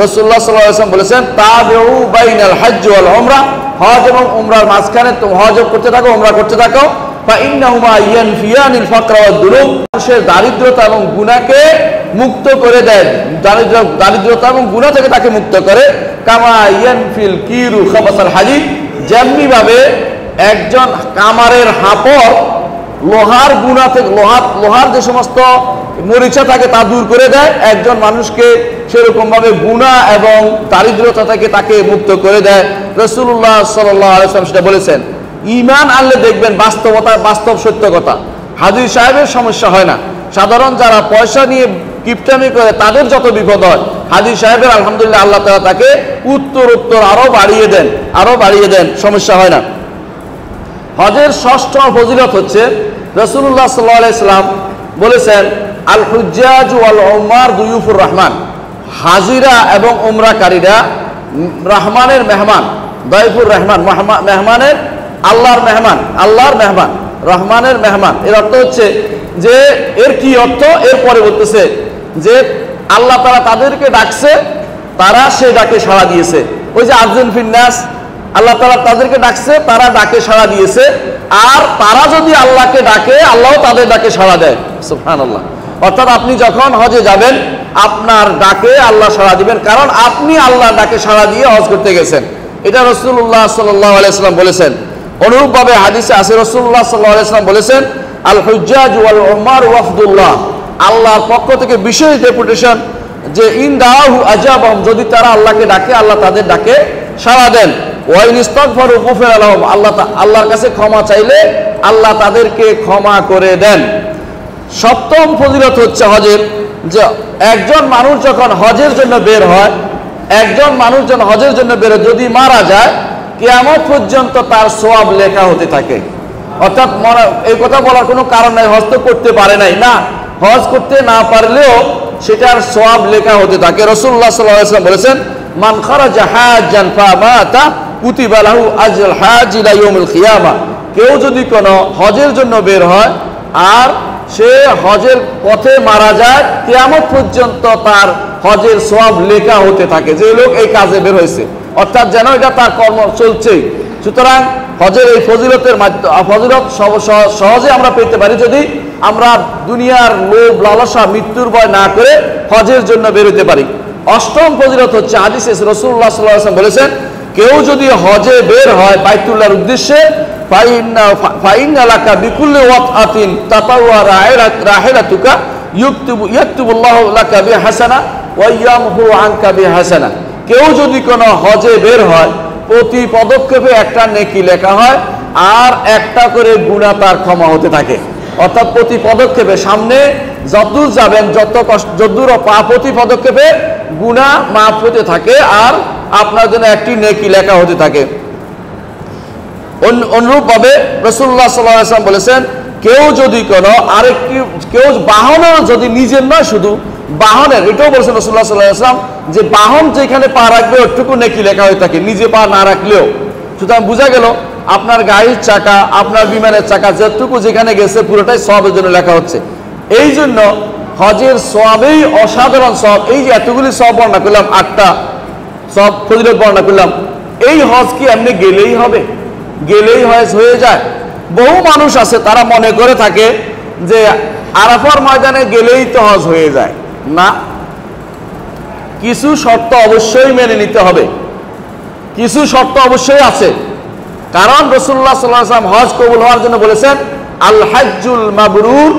রাসূলুল্লাহ সাল্লাল্লাহু আলাইহি ওয়াসাল্লাম বলেছেন, তাবিউ বাইনাল হজ্জ ওয়াল উমরা, হজ এবং উমরার মাঝখানে তুমি হজ করতে থাকো, উমরা করতে থাকো। ফাইন্নাহুমা ইয়ানফিয়ানিল ফাকরা ওয়াদ দুরুব, মানুষের দারিদ্রতা এবং গুনাহকে মুক্ত করে দেয়, দারিদ্রতা এবং গুনাহ থেকে তাকে মুক্ত করে। কামা ইয়ানফিল কিরু খাবাসাল হাদিদ, যেমনি ভাবে একজন কামারের হাপড় লোহার গুণা থেকে লোহার যে সমস্ত মরিচা থাকে তা দূর করে দেয়, একজন মানুষকে সেরকম ভাবে গুনাহ এবং দারিদ্রতা থেকে তাকে মুক্ত করে দেয়। রাসূলুল্লাহ সাল্লাল্লাহু আলাইহি ওয়াসাল্লাম সেটা বলেছেন। ঈমান আনলে দেখবেন বাস্তব সত্য কথা, হাজী সাহেবের সমস্যা হয় না। সাধারণ যারা পয়সা নিয়ে কিপটামি করে তাদের যত বিপদ হয়, হাজী সাহেবের আলহামদুলিল্লাহ আল্লাহ তাআলা তাকে উত্তর আরো বাড়িয়ে দেন, সমস্যা হয় না। হজের ষষ্ঠ ফজিলত হচ্ছে, রাসূলুল্লাহ সাল্লাল্লাহু আলাইহি ওয়াসাল্লাম বলেছেন, আল হুজ্জাজ ওয়াল উমার দুয়ুফুর রহমান, হাজিরা এবং উমরাকারীরা রহমানের মেহমান, দয়ফুর রহমান, মেহমানের আল্লাহর মেহমান, রহমানের মেহমান। এর অর্থ হচ্ছে যে, এর কি অর্থ? এরপরে বলতেছে যে আল্লাহ তাআলা তাদেরকে ডাকছে, তারা সে ডাকে সাড়া দিয়েছে। ওই যে আযিন ফিন্নাস, আল্লাহ তাআলা তাদেরকে ডাকছে, তারা ডাকে সাড়া দিয়েছে। আর তারা যদি আল্লাহকে ডাকে, আল্লাহও তাদের ডাকে সাড়া দেয়। সুবহানাল্লাহ। অর্থাৎ আপনি যখন হজে যাবেন, আপনার ডাকে আল্লাহ সাড়া দিবেন, কারণ আপনি আল্লাহর ডাকে সাড়া দিয়ে হজ করতে গেছেন। এটা রাসূলুল্লাহ সাল্লাল্লাহু আলাইহি ওয়াসাল্লাম বলেছেন। অনুরূপভাবে হাদিসে আছে, রাসূলুল্লাহ সাল্লাল্লাহু আলাইহি ওয়াসাল্লাম বলেছেন, আল হুজ্জাজ ওয়াল উমার ওয়াফদুল্লাহ, আল্লাহর পক্ষ থেকে বিশেষ ডেপুটেশন, যে ইন দাআহু আজাবাহুম, যদি তারা আল্লাহকে ডাকে, আল্লাহ তাদের ডাকে সাড়া দেন। ওয়া ইন ইস্তাগফারু গুফিরা লাহুম, আল্লাহর কাছে ক্ষমা চাইলে আল্লাহ তাদেরকে ক্ষমা করে দেন। সপ্তম ফজিলত হচ্ছে হজের, যে একজন মানুষ যখন হজের জন্য বের হয়, যদি মারা যায়, কিয়ামত পর্যন্ত তার সওয়াব লেখা হতে থাকে। অর্থাৎ এই কথা বলার কোনো কারণ নাই, হজ তো করতে পারে নাই, না, হজ করতে না পারলেও সেটার সওয়াব লেখা হতে থাকে। রাসূলুল্লাহ সাল্লাল্লাহু আলাইহি ওয়াসাল্লাম বলেছেন, মান খারাজা হাজ্জান ফামাতা কুতিবা লাহু আজরুল হাজ ইলা ইয়াউমিল কিয়ামা, কেউ যদি কোনো হজের জন্য বের হয় আর সে হজের পথে মারা যায়, কিয়ামত পর্যন্ত তার হজের সওয়াব লেখা হতে থাকে, যে লোক এই কাজে বের হয়েছে। অর্থাৎ যেন এটা তার কর্ম চলছেই। সুতরাং হজের এই ফজিলত সহজে আমরা পেতে পারি যদি আমরা দুনিয়ার লোভ লালসা মৃত্যুর ভয় না করে হজের জন্য বেরোতে পারি। অষ্টম ফজিলত হচ্ছে, হাদিসে রাসূলুল্লাহ সাল্লাল্লাহু আলাইহি ওয়াসাল্লাম বলেছেন, কেউ যদি হজে বের হয় বাইতুল্লাহর উদ্দেশ্যে, ফাইন্না লাকা বিকুল্লি ওয়াতআতিন তাতাওয়া রাহিলাতুকা ইয়াকতুবুল্লাহু লাকা বিহাসানা ওয়া ইয়ামহু আনকা বিহাসানা, কেউ যদি কোনো হজে বের হয়, প্রতি পদক্ষেপে একটা নেকি লেখা হয় আর একটা করে গুনাহ তার ক্ষমা হতে থাকে। অর্থাৎ প্রতি পদক্ষেপে সামনে যতদূর যাবেন, যতদূর প্রতি পদক্ষেপে গুনাহ মাফ হতে থাকে আর আপনার জন্য একটি নেকি লেখা হতে থাকে। অনুরূপভাবে রাসূলুল্লাহ সাল্লাল্লাহু আলাইহি ওয়াসাল্লাম বলেছেন, কেউ বাহনের, যদি নিজের নয় শুধু বাহনের, এটাও বলছেন রাসূলুল্লাহ সাল্লাল্লাহু আলাইহি ওয়াসাল্লাম, যে বাহন যেখানে পা রাখবে ওটুকু নেকি লেখা হয়ে থাকে, নিজে পা না রাখলেও। সুতরাং বোঝা গেল আপনার গাড়ির চাকা, আপনার বিমানের চাকা, যেটুকু যেখানে গেছে পুরোটাই সওয়াবের জন্য লেখা হচ্ছে। এই জন্য হজের সওয়াবেই অসাধারণ সওয়াব। এই যে এতগুলি সওয়াব বর্ণনা করলাম, 8টা সওয়াব ফজিলত বর্ণনা করলাম, এই হজ কি এমনি গেলেই হবে? গেলেই হজ হয়ে যায়? বহু মানুষ আছে তারা মনে করে থাকে যে আরাফার ময়দানে গেলেই তো হজ হয়ে যায়। না, কিছু শর্ত অবশ্যই মেনে নিতে হবে, কিছু শর্ত অবশ্যই আছে। কারণ রাসূলুল্লাহ সাল্লাল্লাহু আলাইহি ওয়াসাল্লাম হজ কবুল হওয়ার জন্য বলেছেন, আল হাজ্জুল মাবরুর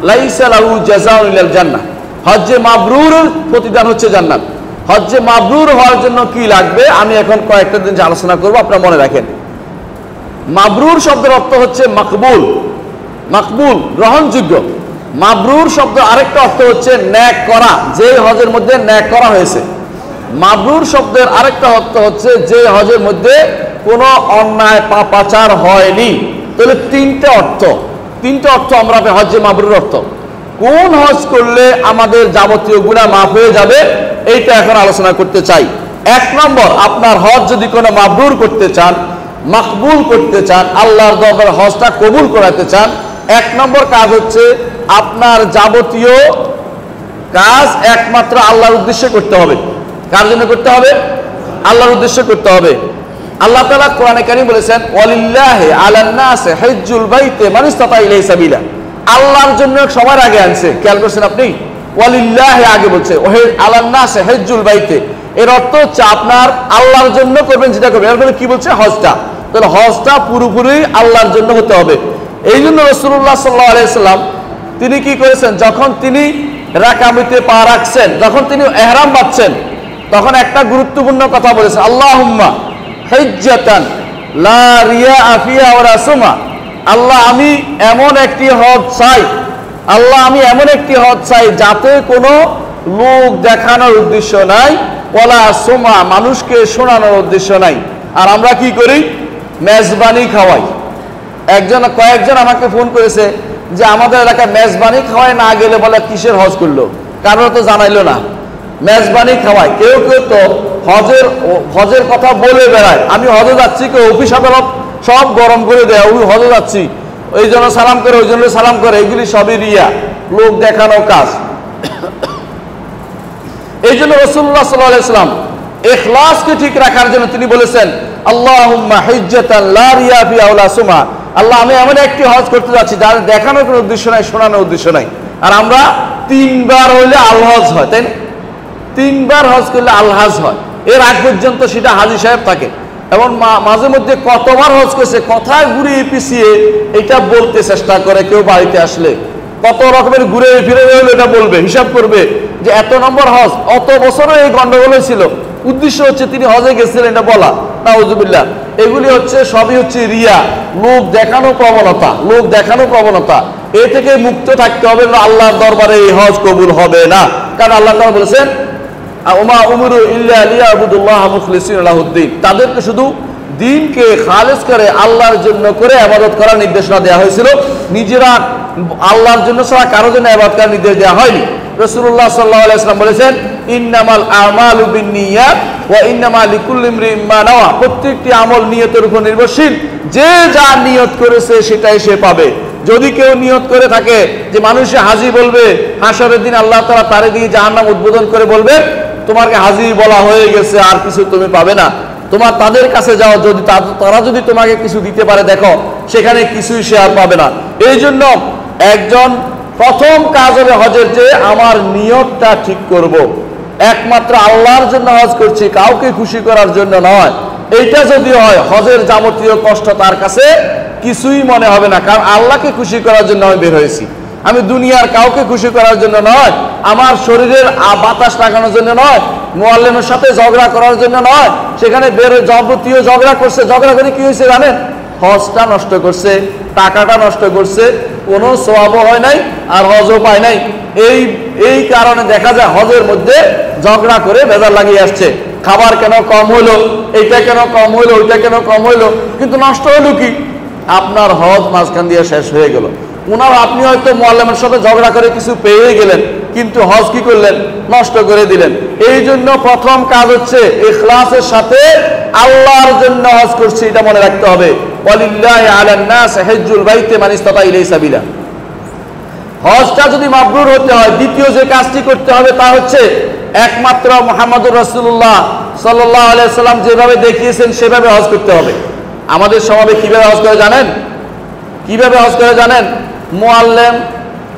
লাইসা লাহু জাযাউন ইল্লাল জান্নাহ, হজ্জে মাবরুরের প্রতিদান হচ্ছে জান্নাত। হজ্জে মাবরুর হওয়ার জন্য কি লাগবে আমি এখন কয়েকটা দিন আলোচনা করব, আপনারা মনে রাখেন। মাবরুর শব্দের অর্থ হচ্ছে মাকবুল, গ্রহণযোগ্য। মাবরুর শব্দ আরেকটা অর্থ হচ্ছে ন্যাক করা, যে হজের মধ্যে ন্যাক করা হয়েছে। মাবরুর শব্দের আরেকটা অর্থ হচ্ছে যে হজের মধ্যে কোনো অন্যায় পাপাচার হয়নি। তাহলে তিনটে অর্থ আমরা হজ্জে মাবরুর অর্থ। কোন হজ করলে আমাদের যাবতীয় গুনাহ মাফ হয়ে যাবে, এইটা এখন আলোচনা করতে চাই। 1 নম্বর, আপনার হজ যদি কোনো মাবরুর করতে চান, মাকবুল করতে চান, আল্লাহর দরবারে হজটা কবুল করাতে চান, 1 নম্বর কাজ হচ্ছে আপনার যাবতীয় কাজ একমাত্র আল্লাহর উদ্দেশ্যে করতে হবে। কার জন্য করতে হবে? আল্লাহর উদ্দেশ্যে করতে হবে। আল্লাহ তাআলা কোরআনে কারীম বলেছেন, ওয়ালিল্লাহি আলান নাসি হিজ্জুল বাইতি মান ইসতাতা ইলাইহি সাবিলা। আল্লাহর জন্য সবার আগে আনছে, খেয়াল করছেন আপনি? ওয়ালিল্লাহি আগে বলছে, ওহে আলান নাসি হিজ্জুল বাইতি, এর অর্থ হচ্ছে আপনার আল্লাহর জন্য করবেন যেটা করবেন। এরপরে কি বলছে? হজটা। তাহলে হজটা পুরোপুরি আল্লাহর জন্য হতে হবে। এই জন্য রাসূলুল্লাহ সাল্লাল্লাহু আলাইহি সাল্লাম তিনি কি করেছেন, যখন তিনি রাকামিতে পা রাখছেন, যখন তিনি ইহরাম বাঁধছেন, তখন একটা গুরুত্বপূর্ণ কথা বলেছেন, আল্লাহুম্মা হিজ্জাতান লা রিয়া ফিহা ওয়ালা সুমা। আল্লাহ আমি এমন একটি হজ চাই, আল্লাহ আমি এমন একটি হজ চাই যাতে কোনো লোক দেখানোর উদ্দেশ্য নাই, ওয়ালা সুমা মানুষকে শোনানোর উদ্দেশ্য নাই। আর আমরা কি করি? মেজবানি খাওয়াই। কয়েকজন আমাকে ফোন করেছে যে আমাদের এলাকায় মেজবানি খাওয়ায় না গেলে বলে কিসের হজ করলো, কারণ তো জানাইলো না। মেজবানি খাওয়ায়, কেউ কেউ তো হজের কথা বলে বেড়ায়, আমি হজে যাচ্ছি, কেউ অফিস আদালত সব গরম করে দেয়, ওই হজে যাচ্ছি, ওই জন্য সালাম করে, ওই জন্য সালাম করে, এগুলি সবই রিয়া, লোক দেখানো কাজ। এই জন্য রাসূলুল্লাহ সাল্লাল্লাহু আলাইহি ওয়াসাল্লাম ইখলাসকে ঠিক রাখার জন্য তিনি বলেছেন, আল্লাহুম্মা হিজ্জাতান লা রিয়া ফিহা ওয়ালা সুমা। আল্লাহ আমি এমন একটি হজ করতে যাচ্ছি যার দেখানোর কোনো উদ্দেশ্য নাই, শোনানোর উদ্দেশ্য নাই। আর আমরা 3 বার হইলে আল হজ হয়, তাই না? 3 বার হজ করলে আল হজ হয়। এর আগ পর্যন্ত সেটা হাজী সাহেব থাকে, এবং মাঝে মধ্যে কতবার হজ করছে কথায় ঘুরিয়ে পিছিয়ে এটা বলতে চেষ্টা করে। কেউ বাড়িতে আসলে কত রকমের ঘুরে ফিরে হলে এটা বলবে, হিসাব করবে যে এত নম্বর হজ, অত বছরও এই গন্ডগোল ছিল। উদ্দেশ্য হচ্ছে তিনি হজে গেছিলেন এটা বলা, নাউজুবিল্লাহ। এগুলি হচ্ছে সবই হচ্ছে রিয়া, লোক দেখানো প্রবণতা, লোক দেখানো প্রবণতা। এ থেকে মুক্ত থাকতে হবে, আল্লাহর দরবারে এই হজ কবুল হবে না। কারণ আল্লাহ তাআলা বলেছেন, ওমা উমিরু ইল্লা লিয়াবুদুল্লাহ মুখলিসিনা লাহুদ্দিন, তাদেরকে শুধু দ্বীনকে খালেস করে আল্লাহর জন্য করে ইবাদত করার নির্দেশনা দেওয়া হয়েছিল। নিজেরা আল্লাহর জন্য ছাড়া কারোর জন্য ইবাদত করার নির্দেশ দেওয়া হয়নি। রাসূলুল্লাহ সাল্লাল্লাহু আলাইহি ওয়াসাল্লাম বলেছেন, ইন্নামাল আমালু বিন্নিয়াত ওয়া ইন্নামা লিকুল্লি ইমরিইন মা নাওয়া। প্রত্যেকটি আমল নিয়তের উপর নির্ভরশীল, যে যা নিয়ত করেছে সেটাই সে পাবে। যদি কেউ নিয়ত করে থাকে যে মানুষে হাজী বলবে, হাসরের দিন আল্লাহ তাআলা তারে দিয়ে জাহান্নাম উদ্বোধন করে বলবে, তোমাকে হাজী বলা হয়ে গেছে, আর কিছু তুমি পাবে না, তোমার তাদের কাছে যাও, যদি তারা যদি তোমাকে কিছু দিতে পারে দেখো, সেখানে কিছুই সে আর পাবে না। এই জন্য একজন প্রথম কাজ হবে হজের, যে আমার নিয়তটা ঠিক করব, একমাত্র আল্লাহর জন্য হজ করছি, কাউকে খুশি করার জন্য নয়। এইটা যদি হয়, হজের যাবতীয় কষ্ট তার কাছে কিছুই মনে হবে না। কারণ আল্লাহকে খুশি করার জন্য আমি বের হয়েছি, আমি দুনিয়ার কাউকে খুশি করার জন্য নয়, আমার শরীরের বাতাস লাগানোর জন্য নয়, মুআল্লিমের সাথে ঝগড়া করার জন্য নয়। সেখানে বের যাবতীয় ঝগড়া করছে, ঝগড়া করে কি হয়েছে জানেন? হজটা নষ্ট করছে, টাকাটা নষ্ট করছে, কোনো সওয়াবও হয় নাই, আর হজও পায় নাই। এই কারণে দেখা যায় হজের মধ্যে ঝগড়া করে ভেজাল লাগিয়ে আসছে। খাবার কেন কম হলো, এইটা কেন কম হলো, ওইটা কেন কম হলো, কিন্তু নষ্ট হলো কি? আপনার হজ মাঝখান দিয়ে শেষ হয়ে গেল। আপনি হয়তো মুআল্লিমের সাথে ঝগড়া করে কিছু পেয়ে গেলেন, কিন্তু হজ কি করলেন? নষ্ট করে দিলেন। এই জন্য প্রথম কাজ হচ্ছে ইখলাসের সাথে আল্লাহর জন্য হজ করছি, এটা মনে রাখতে হবে। ওয়ালিল্লাহি আলান নাস হিজ্জুল বাইতি মান ইসতাতা ইলাইহি সাবিলা। হজটা যদি মাবরুর হতে হয়, দ্বিতীয় যে কাজটি করতে হবে তা হচ্ছে একমাত্র মুহাম্মদুর রাসূলুল্লাহ সাল্লাল্লাহু আলাইহি ওয়াসাল্লাম যেভাবে দেখিয়েছেন সেভাবে হজ করতে হবে। আমাদের সমাজে কিভাবে হজ করে জানেন? কিভাবে হজ করে জানেন? মুআল্লিম,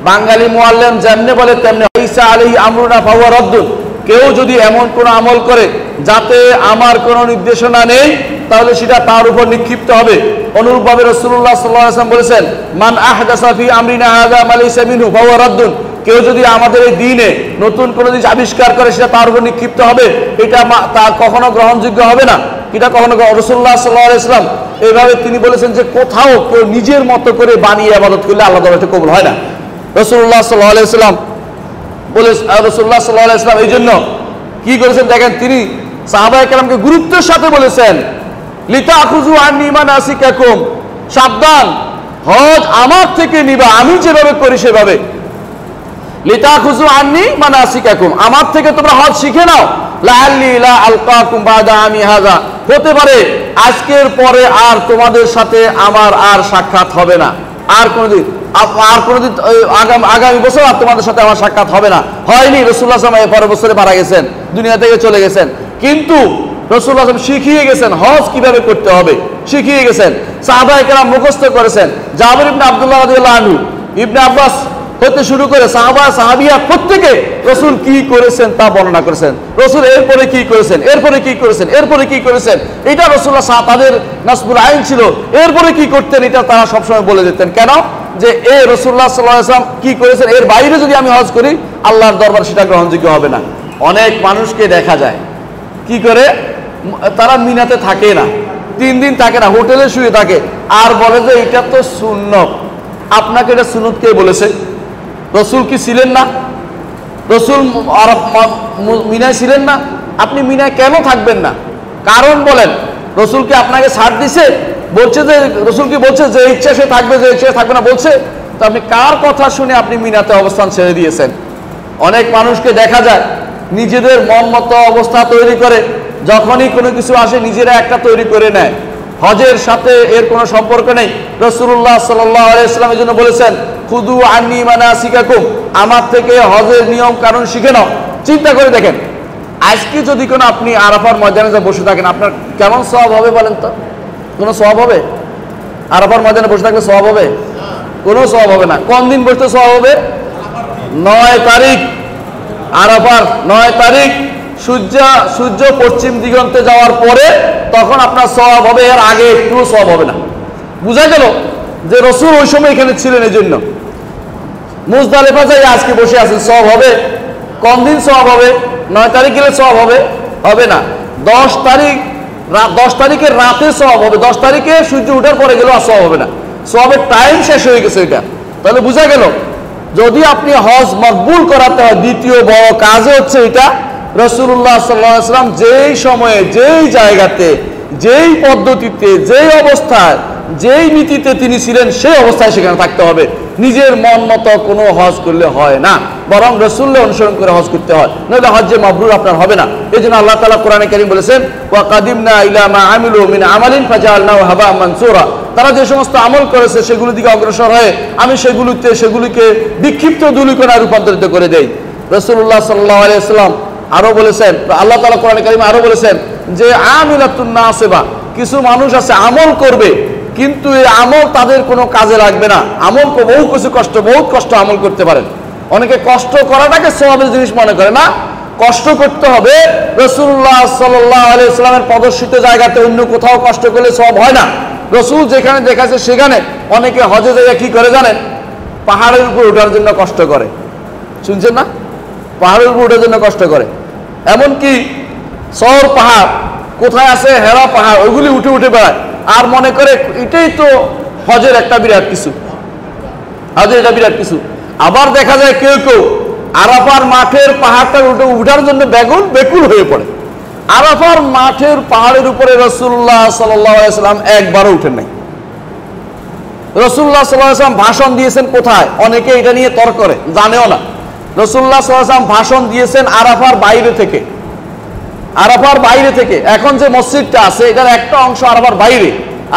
বাঙালি মুআল্লিম যেমনি বলে তেমনি, ঈসা আলাইহি আমরুনা ফাহুয়া রাদ্দুন। কেউ যদি এমন কোনো আমল করে যাতে আমার কোনো নির্দেশনা নেই, তাহলে সেটা তার উপর নিক্ষিপ্ত হবে। অনুরূপভাবে রাসূলুল্লাহ সাল্লাল্লাহু আলাইহি ওয়াসাল্লাম বলেছেন, মান আহদাসা ফি আমরিনা হাযা মা লাইসা মিনহু ফাহুয়া রাদ্দুন। কেউ যদি আমাদের এই দ্বীনে নতুন কোনো জিনিস আবিষ্কার করে, সেটা তার উপর নিক্ষিপ্ত হবে, এটা তার কখনো গ্রহণযোগ্য হবে না। এটা কখনো রাসূলুল্লাহ সাল্লাল্লাহু আলাইহি ওয়াসাল্লাম এইভাবে তিনি বলেছেন যে কোথাও কেউ নিজের মতো করে বানিয়ে ইবাদত করলে আল্লাহ তাআলা কবুল হয় না। রাসূলুল্লাহ সাল্লাল্লাহু আলাইহি ওয়াসাল্লাম রাসূলুল্লাহ সাল্লাল্লাহু আলাইহি ওয়াসাল্লাম এই জন্য কি করেছেন দেখেন, তিনি সাহাবায়ে কেরামকে গুরুত্বের সাথে বলেছেন, লিতাখুযু আন্নী মানাসিকাকুম, সাবধান, হজ আমার থেকে নিবা, আমি যেভাবে করি সেভাবে। লিতাখুযু আন্নী মানাসিকাকুম, আমার থেকে তোমরা হজ শিখে নাও। লাআল্লি লা আলকাকুম বাদা আমি হাযা, হতে পারে আজকের পরে আর তোমাদের সাথে আমার আর সাক্ষাৎ হবে না। আর কোনোদিন আগামী বছর আর তোমাদের সাথে আমার সাক্ষাৎ হবে না। হয়নি, রাসূলুল্লাহ সাল্লাল্লাহু আলাইহি ওয়াসাল্লাম পরের বছরে মারা গেছেন, দুনিয়া থেকে চলে গেছেন। কিন্তু রাসূলুল্লাহ সাল্লাল্লাহু আলাইহি ওয়াসাল্লাম শিখিয়ে গেছেন হজ কিভাবে করতে হবে, শিখিয়ে গেছেন। সাহাবায়ে কেরাম মুখস্থ করেছেন। জাবির ইবনে আব্দুল্লাহ রাদিয়াল্লাহু আনহু, ইবনে আব্বাস হতে শুরু করে সাহাবিয়া প্রত্যেকে রাসূল কি করেছেন তা বর্ণনা করেছেন। রাসূল এরপরে কি করেছেন, এরপরে কি করেছেন, এরপরে কি করেছেন, এটা রাসূলুল্লাহ তাদের নাসবুল আইন ছিল। এরপরে কি করতেন এটা তারা সবসময় বলে দিতেন। কেন? যে এ রাসূলুল্লাহ সাল্লাল্লাহু আলাইহি ওয়াসাল্লাম কি করেছেন, এর বাইরে যদি আমি হজ করি আল্লাহর দরবার সেটা গ্রহণযোগ্য হবে না। অনেক মানুষকে দেখা যায় কি করে, তারা মিনাতে থাকে না, 3 দিন থাকে না, হোটেলে শুয়ে থাকে, আর বলে যে এটা তো সুন্নত। আপনাকে এটা সুন্নত কে বলেছে? রাসূল কি ছিলেন না? রাসূল মিনায় ছিলেন না? আপনি মিনায় কেন থাকবেন না? কারণ বলেন। রাসূল কি আপনাকে ছাড় দিছে? বলছে যে রাসূল কি বলছে যে ইচ্ছা সে থাকবে, যে ইচ্ছা থাকবে না বলছে? তো আপনি কার কথা শুনে আপনি মিনাতে অবস্থান ছেড়ে দিয়েছেন? অনেক মানুষকে দেখা যায় নিজেদের মন মতো অবস্থা তৈরি করে, যখনই কোনো কিছু আসে নিজেরা একটা তৈরি করে নেয়। হজের সাথে এর কোনো সম্পর্ক নেই। রাসূলুল্লাহ সাল্লাল্লাহু আলাইহি ওয়াসাল্লাম এজন্য বলেছেন, খুদু আন্নী মানাসিকাকুম, আমার থেকে হজের নিয়ম কানুন শিখে নাও। চিন্তা করে দেখেন, আজকে যদি কোনো আপনি আরাফার ময়দানে বসে থাকেন, আপনার কেমন সওয়াব হবে বলেন তো? কোনো সওয়াব হবে? আরাফার ময়দানে বসে থাকলে সওয়াব হবে? কোনো সওয়াব হবে না। কোন দিন বসতে সওয়াব হবে? 9 তারিখ, আরাফার 9 তারিখ সূর্য পশ্চিম দিগন্তে যাওয়ার পরে তখন আপনার সওয়াব হবে, এর আগে একটু সওয়াব হবে না। বুঝা গেল যে রাসূল ওই সময় এখানে ছিলেন, এই জন্য। মুজদালিফা যাই আজকে বসে আছেন, সওয়াব হবে? কোন দিন সওয়াব হবে? 9 তারিখ গেলে সওয়াব হবে? হবে না। 10 তারিখের রাতে সওয়াব হবে, 10 তারিখে সূর্য ওঠার পরে গেলেও আর সওয়াব হবে না। সওয়াবের টাইম শেষ হয়ে গেছে এটা। তাহলে বুঝা গেল যদি আপনি হজ মকবুল করাতে হয়, দ্বিতীয় বড় কাজ হচ্ছে এটা। রাসূলুল্লাহ সাল্লাল্লাহু আলাইহি ওয়াসাল্লাম যেই সময়ে, যেই জায়গাতে, যেই পদ্ধতিতে, যেই অবস্থায়, যেই নীতিতে তিনি ছিলেন সেই অবস্থায় সেখানে থাকতে হবে। নিজের মন মতো কোনো হজ করলে হয় না, বরং রাসূলের অনুসরণ করে হজ করতে হয়, নইলে হজ্জে মাবরুর আপনার হবে না। এই জন্য আল্লাহ তাআলা কোরআনে কারীম বলেছেন, ওয়া কাদিমনা ইলা মা আমিলু মিন আমালিন ফাজআলনাহু হাবাআ মানসুরা। তারা যে সমস্ত আমল করেছে সেগুলোর দিকে অগ্রসর হয়ে আমি সেগুলিকে বিক্ষিপ্ত ধূলিকণায় রূপান্তরিত করে দেই। রাসূলুল্লাহ সাল্লাল্লাহু আলাইহি ওয়াসাল্লাম আরো বলেছেন, আল্লাহ তাআলা কোরআনে কারীমে আরো বলেছেন যে আমিলাতুন নাসিবা, কিছু মানুষ আছে আমল করবে কিন্তু এই আমল তাদের কোনো কাজে লাগবে না। আমল বহুত কষ্ট আমল করতে পারেন। অনেকে কষ্ট করাটাকে সওয়াবের জিনিস মনে করে না। কষ্ট করতে হবে রাসূলুল্লাহ সাল্লাল্লাহু আলাইহি ওয়াসাল্লামের প্রদর্শিত জায়গাতে, অন্য কোথাও কষ্ট করলে সওয়াব হয় না। রাসূল যেখানে দেখাচ্ছে সেখানে। অনেকে হজে জায়গায় কি করে জানেন? পাহাড়ের উপর ওঠার জন্য কষ্ট করে, শুনছেন না? পাহাড়ের উপর ওঠার জন্য কষ্ট করে। এমনকি সর পাহাড় কোথায় আছে, হেরা পাহাড়, ওইগুলি উঠে উঠে বেড়ায়, আর মনে করে এটাই তো হজের একটা বিরাট কিছু, হজের এটা বিরাট কিছু। আবার দেখা যায় কেউ কেউ আরাফার মাঠের পাহাড়টা উঠার জন্য বেকুল হয়ে পড়ে। আরাফার মাঠের পাহাড়ের উপরে রাসূলুল্লাহ সাল্লাল্লাহু আলাইহি ওয়াসাল্লাম একবারও উঠেন নাই। রাসূলুল্লাহ সাল্লাল্লাহু আলাইহি ওয়াসাল্লাম ভাষণ দিয়েছেন কোথায়? অনেকে এটা নিয়ে তর্ক করে, জানেও না। রাসূলুল্লাহ সাল্লাল্লাহু আলাইহি ওয়াসাল্লাম ভাষণ দিয়েছেন আরাফার বাইরে থেকে। আরাফার বাইরে থেকে। এখন যে মসজিদটা আছে এটার একটা অংশ আরাফার বাইরে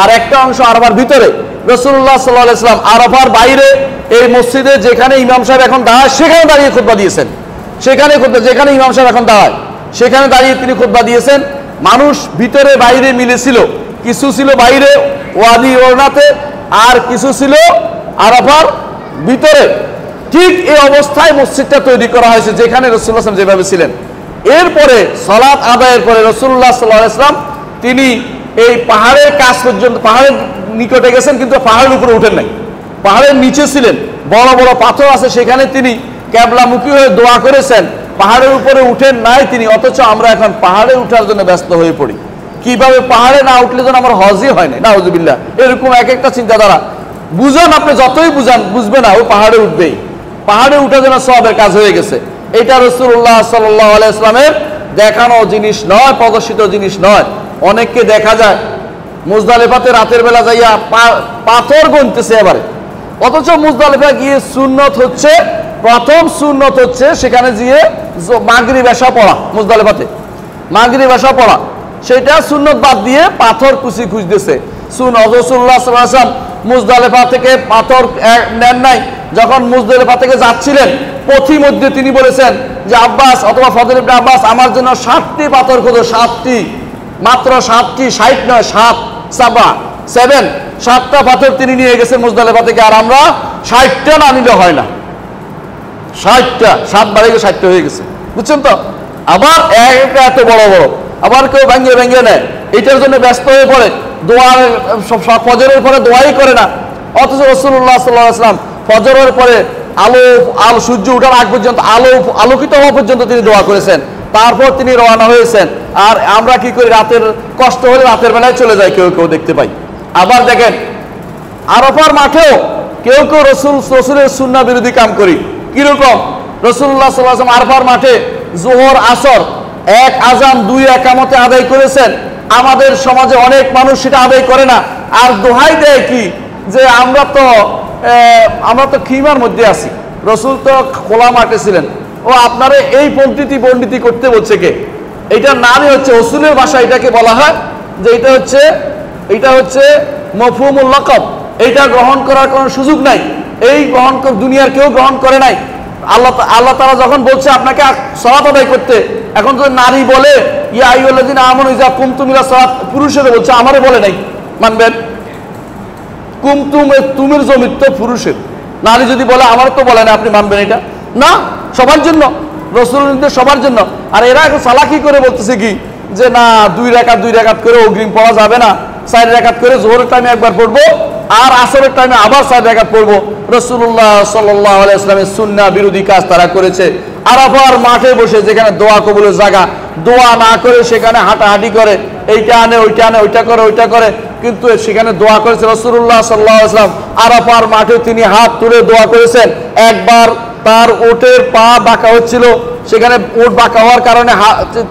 আর একটা অংশ আরাফার ভিতরে। রাসূলুল্লাহ সাল্লাল্লাহু আলাইহি ওয়াসাল্লাম আরাফার বাইরে এই মসজিদে যেখানে ইমাম সাহেব এখন দাঁড়ায় সেখানে দাঁড়িয়ে খুতবা দিয়েছেন। যেখানে ইমাম সাহেব এখন দাঁড়ায় সেখানে দাঁড়িয়ে তিনি খুতবা দিয়েছেন। মানুষ ভিতরে বাইরে মিলেছিল, কিছু ছিল বাইরে ওয়াদি ওরনাতে, আর কিছু ছিল আরাফার ভিতরে। ঠিক এই অবস্থায় মসজিদটা তৈরি করা হয়েছে যেখানে রাসূলুল্লাহ সাল্লাল্লাহু আলাইহি ওয়াসাল্লাম যেভাবে ছিলেন। এরপরে সালাত আদায়ের পরে রাসূলুল্লাহ সাল্লাল্লাহু আলাইহি ওয়াসাল্লাম তিনি এই পাহাড়ের কাছ পর্যন্ত, পাহাড়ের নিকটে গেছেন কিন্তু পাহাড়ের উপরে উঠেন নাই, পাহাড়ের নিচে ছিলেন। বড় বড় পাথর আছে সেখানে তিনি কিবলামুখী হয়ে দোয়া করেছেন, পাহাড়ের উপরে উঠেন নাই তিনি। অথচ আমরা এখন পাহাড়ে উঠার জন্য ব্যস্ত হয়ে পড়ি, কিভাবে পাহাড়ে না উঠলে যেন আমার হজই হয় না, নাউযুবিল্লাহ। এরকম এক একটা চিন্তাধারা। বুঝান, আপনি যতই বুঝান বুঝবে না, ও পাহাড়ে উঠবেই। পাহাড়ে উঠার জন্য সওয়াবের কাজ হয়ে গেছে। এটা রাসূলুল্লাহ সাল্লাল্লাহু আলাইহি ওয়াসাল্লামের দেখানো জিনিস নয়, প্রদর্শিত জিনিস নয়। অনেককে দেখা যায় মুজদালিফাতে রাতের বেলা যাইয়া পাথর গুনতেছে এবারে। অথচ মুজদালিফা গিয়ে সুন্নত হচ্ছে, প্রথম সুন্নত হচ্ছে সেখানে গিয়ে মাগরিব এশা পড়া। মুজদালিফাতে মাগরিব এশা পড়া, সেটা সুন্নত বাদ দিয়ে পাথর খুঁজতেছে। রাসূলুল্লাহ সাল্লাল্লাহু আলাইহি ওয়াসাল্লাম মুজদালেফা থেকে পাথর নেন নাই, যখন মুজদালেফা থেকে যাচ্ছিলেন পথিমধ্যে তিনি বলেছেন যে আব্বাস অথবা ফজল ইবনে আব্বাস আমার জন্য 7টি পাথর খোঁজো, 7টি, মাত্র 7টি, 60 নয়, 7টা পাথর তিনি নিয়ে গেছেন মুজদালেফা থেকে। আর আমরা 60টা না নিলে হয় না, 60টা, 7 বাড়ে 60টা হয়ে গেছে, বুঝছেন তো। আবার একটা এত বড় বড়, আবার কেউ ভেঙে ভেঙে নেয়, এটার জন্য ব্যস্ত হয়ে পড়ে, দোয়ার ফজরের পরে দোয়াই করে না। অথচ রাসূলুল্লাহ সাল্লাল্লাহু আলাইহি ওয়াসাল্লাম ফজরের পরে আলো সূর্য ওঠার আগ পর্যন্ত, আলোকিত হওয়া পর্যন্ত তিনি দোয়া করেছেন, তারপর তিনি রওনা হয়েছেন। আর আমরা কি করি, রাতের কষ্ট হলে রাতের বেলায় চলে যাই, কেউ কেউ দেখতে পাই। আবার দেখেন আরাফার মাঠেও কেউ কেউ রসুলের সুন্নাহ বিরোধী কাম করি। কিরকম? রাসূলুল্লাহ সাল্লাল্লাহু আলাইহি ওয়াসাল্লাম আরাফার মাঠে যোহর আসর 1 আযান 2 একামতে আদায় করেছেন। আমাদের সমাজে অনেক মানুষ সেটা আদায় করে না, আর দোহাই দেয় কি যে আমরা তো খিমার মধ্যে আছি, রসুল তো খোলা মাঠে ছিলেন। ও আপনারা এই পণ্ডিতি করতে বলছে কে? এইটার নামই হচ্ছে রসুলের ভাষা, এটাকে বলা হয় যে এটা হচ্ছে মফহুমুল লাকাব। এইটা গ্রহণ করার কোনো সুযোগ নাই, এই দুনিয়ার কেউ গ্রহণ করে নাই। আল্লাহ তাআলা যখন বলছে আপনাকে সালাত আদায় করতে, এখন যদি নারী বলে ইয়া আইয়ুহাল্লাযিনা আমানু ইযা কুমতুম ইলা সালাত, পুরুষের বলছে, আমারে বলে নাই, মানবেন? তুমির জমির তো পুরুষের, নারী যদি বলে আমার তো বলে না, আপনি মানবেন এটা? না, সবার জন্য, রাসূলের নির্দেশ সবার জন্য। আর এরা এখন চালাকি করে বলতেছে কি যে না 2 রাকাত করে অগ্রিম পড়া যাবে না, 4 রাকাত করে জোহরের টাইমে একবার পড়বো আর আসরের টাইমে আবার 4 রাকাত পড়বো। রাসূলুল্লাহ সাল্লাল্লাহু আলাইহি ওয়াসাল্লামের সুন্নাহ বিরোধী কাজ তারা করেছে। আরাফার মাঠে বসে যেখানে দোয়া কবুলের জায়গা, দোয়া না করে সেখানে হাঁটাহাঁটি করে, এইটা আনে ওইটা করে ওইটা করে, কিন্তু সেখানে দোয়া করেছে রাসূলুল্লাহ সাল্লাল্লাহু আলাইহি ওয়াসাল্লাম। আরাফার মাঠে তিনি হাত তুলে দোয়া করেছেন। একবার তার ওটের পা বাঁকা হচ্ছিল, সেখানে ওট বাঁকা হওয়ার কারণে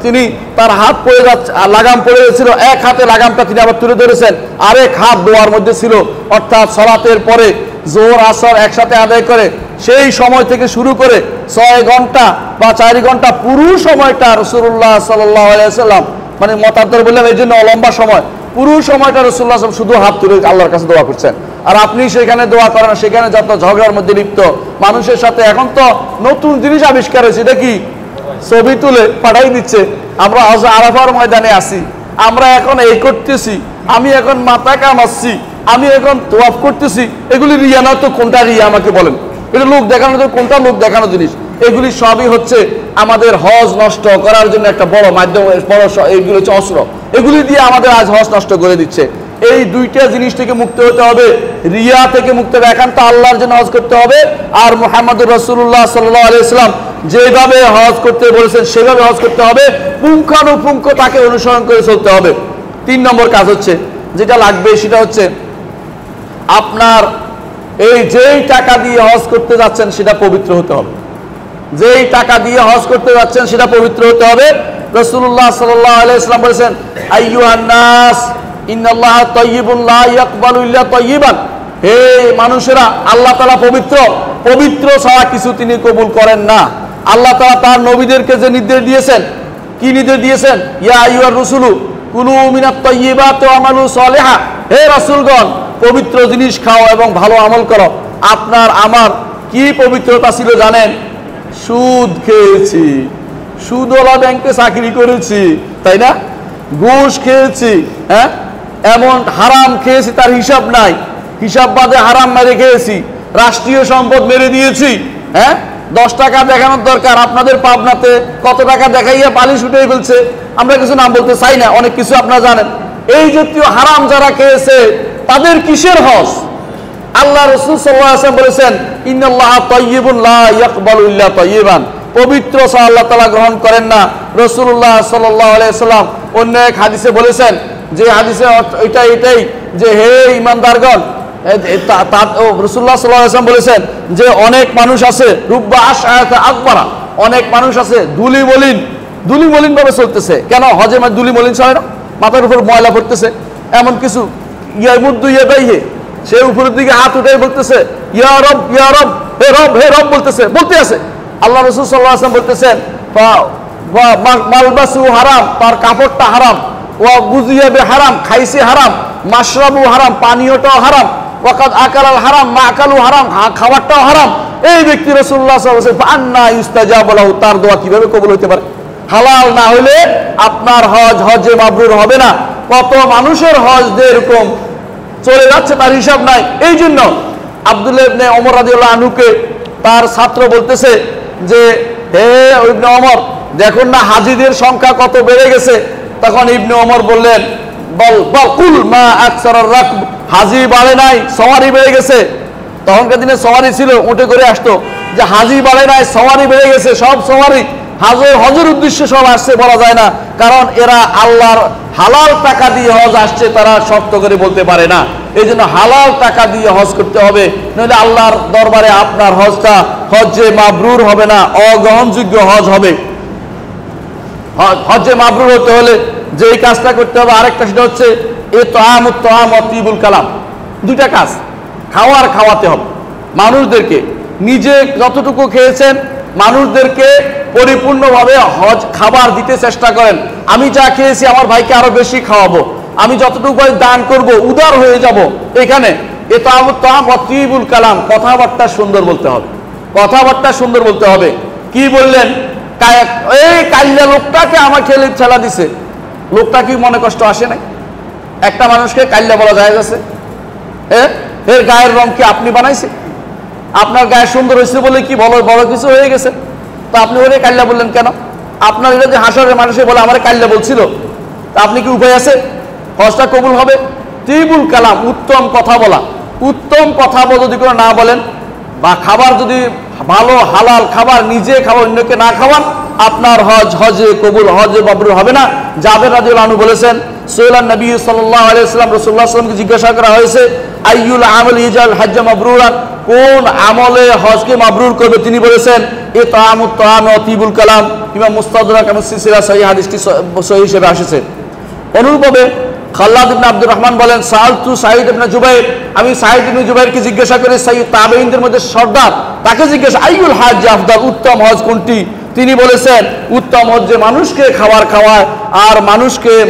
তিনি তার হাত পড়ে যাচ্ছে, লাগাম পড়ে গেছিল, এক হাতে লাগামটা তিনি আবার তুলে ধরেছেন, আরেক হাত দোয়ার মধ্যে ছিল। অর্থাৎ সালাতের পরে জোহর আসর একসাথে আদায় করে সেই সময় থেকে শুরু করে 6 ঘন্টা বা 4 ঘন্টা পুরো সময়টা রাসূলুল্লাহ সাল্লাল্লাহু আলাইহি ওয়াসাল্লাম, মানে মতান্তর বললাম এই জন্য লম্বা সময়, পুরো সময়টা রাসূলুল্লাহ শুধু হাত তুলে আল্লাহর কাছে দোয়া করছেন। আর আপনি সেখানে দোয়া করেন, সেখানে যত ঝগড়ার মধ্যে লিপ্ত মানুষের সাথে। এখন তো নতুন জিনিস আবিষ্কার হয়েছে, এটা কি? ছবি তুলে পাঠাই দিচ্ছে। আমরা আরাফার ময়দানে আছি, আমরা এখন এই করতেছি, আমি এখন মাথা কামাচ্ছি, আমি এখন তোয়াফ করতেছি, এগুলি রিয়া না তো কোনটা রিয়া আমাকে বলেন? এটা লোক দেখানো, কোনটা লোক দেখানো জিনিস? এগুলি সবই হচ্ছে আমাদের হজ নষ্ট করার জন্য একটা বড় মাধ্যম, বড় এগুলো হচ্ছে অস্ত্র, এগুলি দিয়ে আমাদের আজ হজ নষ্ট করে দিচ্ছে। এই দুইটা জিনিস থেকে মুক্ত হতে হবে, রিয়া থেকে মুক্ত হবে, একান্ত আল্লাহর জন্য হজ করতে হবে। আর মুহাম্মদুর রাসূলুল্লাহ সাল্লাল্লাহু আলাইহি ওয়াসাল্লাম যেভাবে হজ করতে বলেছেন সেভাবে হজ করতে হবে, পুঙ্খানুপুঙ্খ তাকে অনুসরণ করে চলতে হবে। 3 নম্বর কাজ হচ্ছে যেটা লাগবে, সেটা হচ্ছে আপনার এই যেই টাকা দিয়ে হজ করতে যাচ্ছেন সেটা পবিত্র হতে হবে। যেই টাকা দিয়ে হজ করতে যাচ্ছেন সেটা পবিত্র হতে হবে। রাসূলুল্লাহ সাল্লাল্লাহু আলাইহি ওয়াসাল্লাম বলেছেন আইয়ুহান নাস ইন্নাল্লাহা তাইয়্যিবুন লা ইয়াকবালু ইল্লা তাইয়্যিবান, হে মানুষেরা, আল্লাহ তাআলা পবিত্র, পবিত্র ছাড়া কিছু তিনি কবুল করেন না। আল্লাহ তাআলা তার নবীদেরকে যে নির্দেশ দিয়েছেন, কি নির্দেশ দিয়েছেন? ইয়া আইয়ুহার রাসূলু কুলু মিনাত তাইয়্যিবাতি ওয়া আমালু সালিহা, হে রাসূলগণ পবিত্র জিনিস খাও এবং ভালো আমল করো। আপনার আমার কি পবিত্রতা ছিল জানেন? সুদ খেয়েছি, সুদওয়ালা ব্যাংকে চাকরি করেছি, তাই না? ঘুষ খেয়েছি, হ্যাঁ, এমন হারাম খেয়েছি তার হিসাব নাই, হিসাব বাদে হারাম মেরে খেয়েছি, রাষ্ট্রীয় সম্পদ মেরে দিয়েছি। হ্যাঁ, 10 টাকা দেখানোর দরকার, আপনাদের পাবনাতে কত টাকা দেখাইয়া পালিশ উঠে ফেলছে, আমরা কিছু নাম বলতে চাই না, অনেক কিছু আপনারা জানেন। এই জাতীয় হারাম যারা খেয়েছে তাদের কিসের হজ? আল্লাহ রাসূল সাল্লাল্লাহু আলাইহি ওয়াসাল্লাম বলেছেন ইন্নাল্লাহা তাইয়্যিবুন লা ইয়াকবালু ইল্লা তাইয়্যিবান, পবিত্র ছাড়া আল্লাহ তাআলা গ্রহণ করেন না। রাসূলুল্লাহ সাল্লাল্লাহু আলাইহি ওয়াসাল্লাম অন্য এক হাদিসে বলেছেন, যে হাদিসে এটাই যে হে ঈমানদারগণ, রাসূলুল্লাহ সাল্লাল্লাহু আলাইহি ওয়াসাল্লাম বলেছেন যে অনেক মানুষ আছে রুব্বা আশআতা আকবারা, অনেক মানুষ আছে দুলি মলিন ভাবে চলতেছে। কেন? হজে দুলি মলিন চলে না, মাথার উপর ময়লা পড়তেছে, এমন কিছু ইয়ামুদ্দু ইয়াদাইহি, সে উপরের দিকে হাত উঠাই বলতেছে ইয়া রব ইয়া রব, হে রব হে রব বলতে আছে। আল্লাহ রাসূল সাল্লাল্লাহু আলাইহি ওয়াসাল্লাম বলতেছেন মালবাসু হারাম, তার কাপড়টা হারাম, ওয়া গুজিয়া বে হারাম, খাইছে হারাম, মাশরাবু হারাম, পানীয়টাও হারাম, ওয়াকাদ আকালাল হারাম মাকালু হারাম, খাবারটাও হারাম, এই ব্যক্তি রাসূলুল্লাহ সাল্লাল্লাহু আলাইহি ওয়াসাল্লাম আন্না ইউস্তাজাবু লাহু, তার দোয়া কিভাবে কবুল হতে পারে? হালাল না হলে আপনার হজে মাবরুর হবে না। কত মানুষের হজ এরকম চলে যাচ্ছে তার হিসাব নাই। এই জন্য আব্দুল্লাহ ইবনে ওমর রাদিয়াল্লাহু আনহুকে তার ছাত্র বলতেছে যে হে ইবনে ওমর, দেখুন না হাজিদের সংখ্যা কত বেড়ে গেছে। তখন ইবনে ওমর বললেন বল কুল মা আকসারার রাকব, হাজি বাড়ে নাই, সওয়ারি বেড়ে গেছে। তখনকার দিনে সওয়ারি ছিল, উঠে করে আসতো, যে হাজি বাড়ে নাই, সওয়ারি বেড়ে গেছে। সব সওয়ারি হজের উদ্দেশ্যে সব আসছে বলা যায় না, কারণ এরা আল্লাহর হালাল টাকা দিয়ে হজ আসছে, তারা শক্ত করে বলতে পারে না। এই জন্য হালাল টাকা দিয়ে হজ করতে হবে, নইলে আল্লাহর দরবারে আপনার হজটা হজ্জে মাবরুর হবে না, অগ্রহণযোগ্য হজ হবে। হজ্জে মাবরুর হতে হলে যেই কাজটা করতে হবে আরেকটা, সেটা হচ্ছে এ তোয়ামুত তোয়াম ওয়া তিবুল কালাম। দুইটা কাজ, খাওয়াতে হবে মানুষদেরকে। নিজে যতটুকু খেয়েছেন মানুষদেরকে পরিপূর্ণভাবে হজ খাবার দিতে চেষ্টা করেন। আমি যা খেয়েছি আমার ভাইকে আরো বেশি খাওয়াবো, আমি যতটুকু দান করব, উদার হয়ে যাব। এখানে এ তোয়ামুত তোয়াম ওয়া তিবুল কালাম, কথাবার্তা সুন্দর বলতে হবে, কথাবার্তা সুন্দর বলতে হবে। কি বললেন? এই কাল্লা লোকটাকে আমাকে ঠেলা দিছে, লোকটা কি মনে কষ্ট আসে নাই? একটা মানুষকে কাল্লা বলা যায় আছে? এর গায়ের রং কি আপনি বানাইছে? আপনার গায়ে সুন্দর হয়েছে বলে কি বড় কিছু হয়ে গেছে? তো আপনি ওরে কাল্লা বললেন কেন? আপনার এটা যে হাসরের মানুষে বলে আমার কাল্লা বলছিল, তা আপনি কি উপায় আছে হজটা কবুল হবে? তিবুল কালাম, উত্তম কথা বলা। উত্তম কথা যদি কোনো না বলেন, বা খাবার যদি ভালো হালাল খাবার নিজে খাওয়া, অন্যকে না খাওয়ান, আপনার হজে কবুল, হজে মাবরুর হবে না। জাবের রাদিয়াল্লাহু আনহু বলেছেন, সুইলান নবী সাল্লাল্লাহু আলাইহি ওয়াসাল্লাম, রাসূলুল্লাহ সাল্লাল্লাহু আলাইহি ওয়াসাল্লামকে জিজ্ঞাসা করা হয়েছে আইয়ুল আমল ইয়াজাল হজ্জ মাবরুরান, কোন আমলে হজকে মাবরুর করবে? তিনি বলেছেন এ তাআমুত তাআম ওয়া তিবুল কালাম। ইমাম মুস্তাদরাক এবং সিলসিলা সহিহ হাদিসটি সহিহ হিসেবে এসেছে। অনুরূপভাবে খাল্লাদ ইবনে আব্দুর রহমান বলেন, সাআলতু সাঈদ ইবনে জুবাইর, আমি সাঈদ ইবনে জুবাইরকে জিজ্ঞাসা করি, সাইয়্যিদ তাবেঈনদের মধ্যে সর্দার, তাকে জিজ্ঞাসা আইয়ুল হজ্জ আফদাল, উত্তম হজ কোনটি? তিনি বলেছেন উত্তম হজ যে মানুষকে খাবার খাওয়ায় আর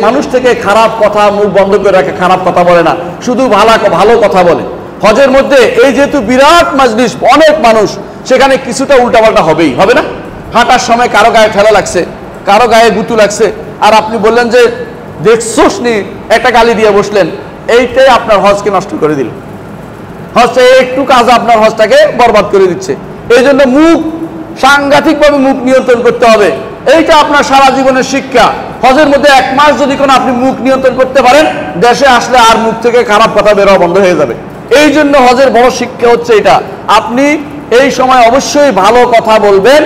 মানুষ থেকে খারাপ কথা মুখ বন্ধ করে রাখে, খারাপ কথা বলে না, শুধু ভালো কথা বলে। হজের মধ্যে এই যেহেতু বিরাট মাজলিস, অনেক মানুষ, সেখানে কিছুটা উল্টাপাল্টা হবে না? হাঁটার সময় কারো গায়ে ঠেলা লাগছে, কারো গায়ে গুতু লাগছে, আর আপনি বললেন যে দেখছোস নি, একটা গালি দিয়ে বসলেন, এইটাই আপনার হজকে নষ্ট করে দিল। হজটা একটু কাজ আপনার হজটাকে বরবাদ করে দিচ্ছে। এই জন্য সাংঘাতিকভাবে মুখ নিয়ন্ত্রণ করতে হবে। এইটা আপনার সারা জীবনের শিক্ষা। হজের মধ্যে 1 মাস যদি কোনো আপনি মুখ নিয়ন্ত্রণ করতে পারেন, দেশে আসলে আর মুখ থেকে খারাপ কথা বেরোয়া বন্ধ হয়ে যাবে। এই জন্য হজের বড় শিক্ষা হচ্ছে এটা, আপনি এই সময় অবশ্যই ভালো কথা বলবেন